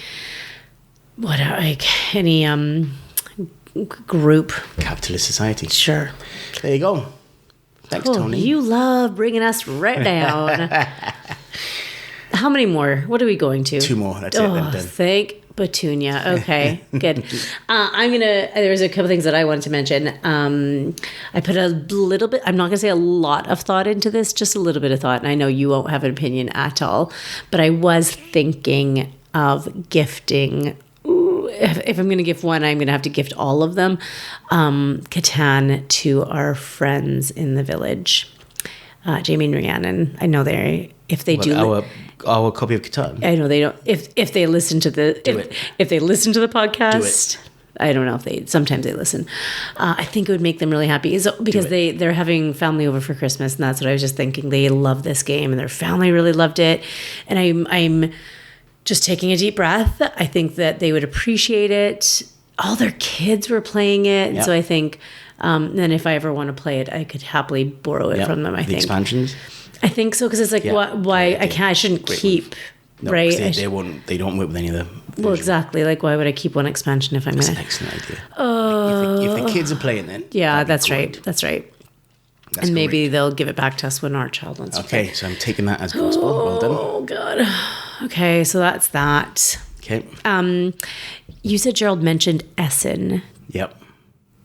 group, capitalist society. Sure. There you go. Thanks, Oh, Tony. you love bringing us right down. How many more? What are we going to? 2 more. That's it. Then done. Thank Petunia. Okay, good. There's a couple things that I wanted to mention. I put a little bit, I'm not going to say a lot of thought into this, just a little bit of thought. And I know you won't have an opinion at all, but I was thinking of gifting. If I'm going to gift one, I'm going to have to gift all of them. Catan to our friends in the village. Jamie and Rhiannon. I know if they do our copy of Catan. I know they don't. If they listen to the if they listen to the podcast, Do it. I don't know if they. Sometimes they listen. I think it would make them really happy because they're having family over for Christmas, and that's what I was just thinking. They love this game, and their family really loved it, and I'm just taking a deep breath. I think that they would appreciate it. All their kids were playing it, and so I think. And if I ever want to play it, I could happily borrow it from them. I think expansions. I think so because it's like why I shouldn't keep No, right. They don't work with any of the. Well, exactly. Like, why would I keep one expansion if I'm That's gonna? an excellent idea. If the kids are playing, then Yeah, that's right. That's and maybe great. they'll give it back to us when our child wants to play. Okay, so I'm taking that as gospel. Well done. Oh God. Okay, so that's that. Okay. You said Gerald mentioned Essen. Yep.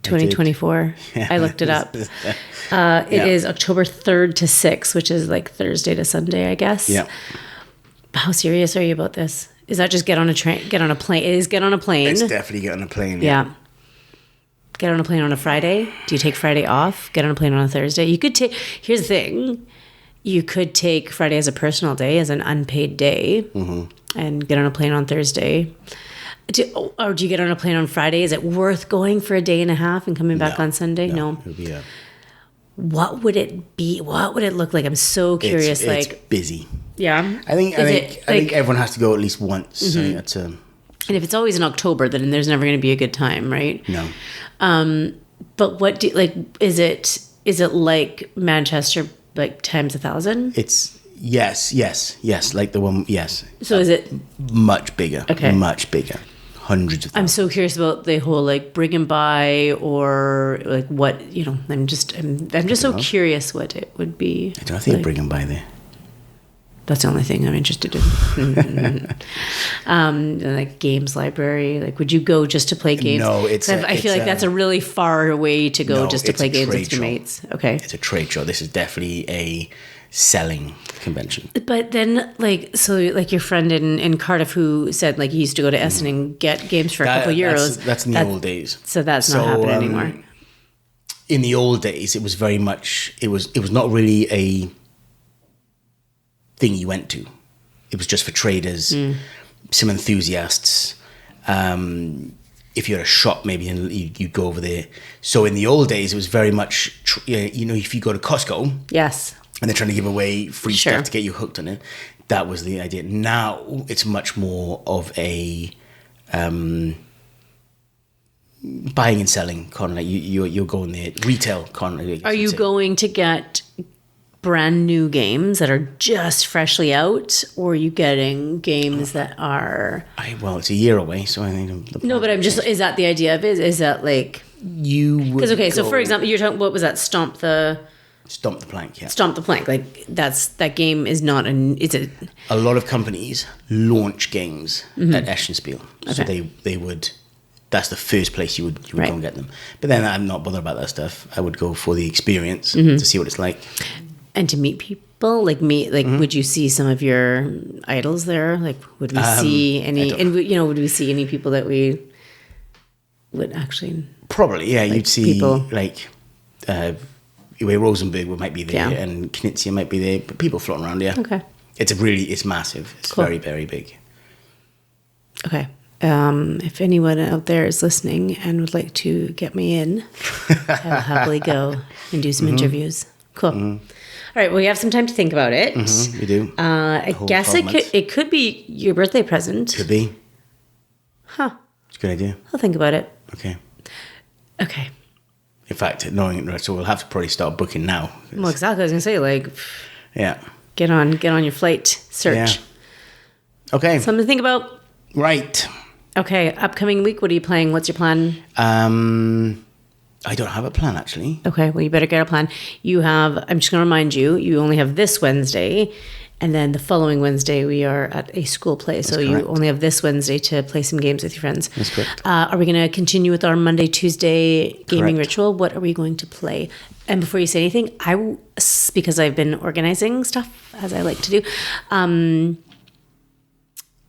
2024. I looked it up. It is October 3rd to 6th, which is like Thursday to Sunday, I guess. Yeah. How serious are you about this? Is that just get on a plane? It is get on a plane. It's definitely get on a plane. Yeah. Get on a plane on a Friday. Do you take Friday off? Get on a plane on a Thursday. You could take, here's the thing. You could take Friday as a personal day, as an unpaid day, and get on a plane on Thursday. Or do you get on a plane on Friday? Is it worth going for a day and a half and coming back on Sunday? No. It'll be What would it be? What would it look like? I'm so curious. It's busy. Yeah. I think everyone has to go at least once. So that's and if it's always in October, then there's never going to be a good time, right? No. But what do is it like Manchester like times 1,000? It's yes, like the one. Yes. So is it much bigger? Okay. Much bigger. Hundreds of thousands. I'm so curious about the whole like bring and buy or like what I'm just so curious what it would be. I don't think bring them by there. That's the only thing I'm interested in. Like games library. Like, would you go just to play games? No, I feel like that's a really far way to go just to play games with your mates. Okay, it's a trade show. This is definitely a selling convention. But then, your friend in Cardiff who said he used to go to Essen and get games for a couple euros. That's in the old days. So that's not happening anymore. In the old days, it was very much. It was not really a thing you went to. It was just for traders, some enthusiasts. If you're at a shop, maybe you'd go over there. So in the old days, it was very much. If you go to Costco, yes. And they're trying to give away free stuff to get you hooked on it. That was the idea. Now it's much more of a buying and selling kind of like you're going there retail kind of. Are you going to get brand new games that are just freshly out, or are you getting games that are? Well, it's a year away, so I think. No, but I'm just. Is that the idea of it? Is that like you? Because so for example, you're talking. What was that? Stomp the plank, yeah. Stomp the plank. That game is not a lot of companies launch games at Eschenspiel. Okay. So they would. That's the first place you would go and get them. But then I'm not bothered about that stuff. I would go for the experience to see what it's like. And to meet people, would you see some of your idols there? Would we see any? And would we see any people that we would actually? Probably, yeah. You'd see people Rosenberg might be there, and Knizia might be there, but people floating around. Yeah, okay. It's massive. It's very, very big. Okay. If anyone out there is listening and would like to get me in, I'll happily go and do some interviews. Cool. All right. Well, we have some time to think about it. We do. I guess it could be your birthday present. Could be. Huh. It's a good idea. I'll think about it. Okay. Okay. In fact, so we'll have to probably start booking now. Well, exactly. I was gonna say, yeah. Get on your flight search. Yeah. Okay. Something to think about. Right. Okay. Upcoming week. What are you playing? What's your plan? I I don't have a plan, actually. Okay, well, you better get a plan. I'm just going to remind you, you only have this Wednesday, and then the following Wednesday we are at a school play. So correct. You only have this Wednesday to play some games with your friends. That's correct. Are we going to continue with our Monday, Tuesday gaming Correct. ritual? What are we going to play? And before you say anything, because I've been organizing stuff, as I like to do.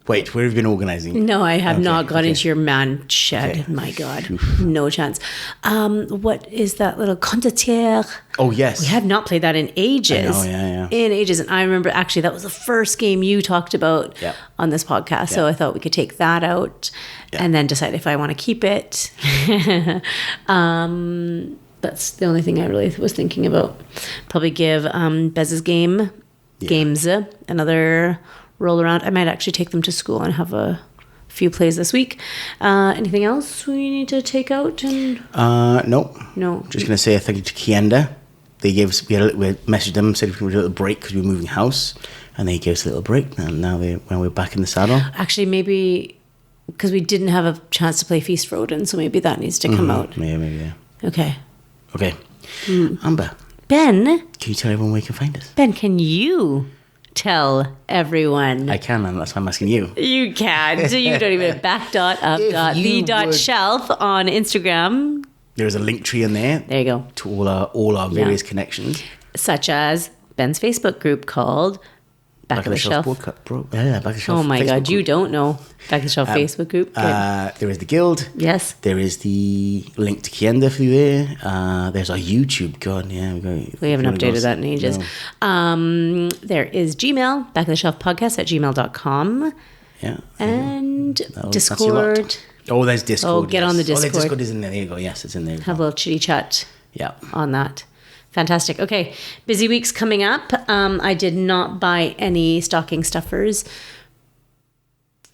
Wait, where have you been organising? No, I have not gone okay. into your man shed. Okay. My God, no chance. What is that little condottiere? Oh, yes. We have not played that in ages. I know, yeah. In ages. And I remember actually that was the first game you talked about Yeah. on this podcast. So I thought we could take that out and then decide if I want to keep it. That's the only thing I really was thinking about. Probably give Bez's games another roll around. I might actually take them to school and have a few plays this week. Anything else we need to take out? No. No. Just going to say a thank you to Kienda. They gave us, we messaged them, said if we would do a little break because we were moving house, and they gave us a little break. And now when we're back in the saddle. Actually, maybe because we didn't have a chance to play Feast for Odin, so maybe that needs to come out. Maybe, yeah. Okay. Amber, Ben, can you tell everyone where you can find us? Ben, can you tell everyone? I can, and that's why I'm asking you. You can't. You don't even back.up.the.shelf on Instagram. There is a link tree in there. There you go. To all our various connections. Such as Ben's Facebook group called Back of the Shelf. Back of the Shelf. Oh my Facebook God, group. you don't know Back of the Shelf Facebook group. Good. There is the Guild. Yes. There is the link to Kienda through there. There's our YouTube. God, yeah. We haven't updated that in ages. No. There is Gmail, Back of the Shelf Podcast at gmail.com. Yeah. And That's your lot. Discord. Oh, there's Discord. Oh, get on the Discord. Oh, the Discord is in there. There you go. Yes, it's in there. Have a little chitty chat Yeah. on that. Fantastic. Okay, busy weeks coming up. I did not buy any stocking stuffers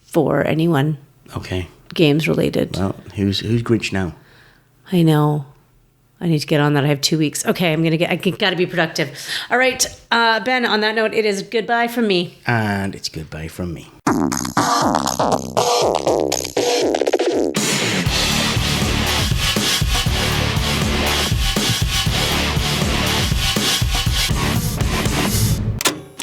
for anyone. Okay. Games related. Well, who's Grinch now? I know. I need to get on that. I have 2 weeks. Okay, I got to be productive. All right, Ben, on that note, it is goodbye from me. And it's goodbye from me.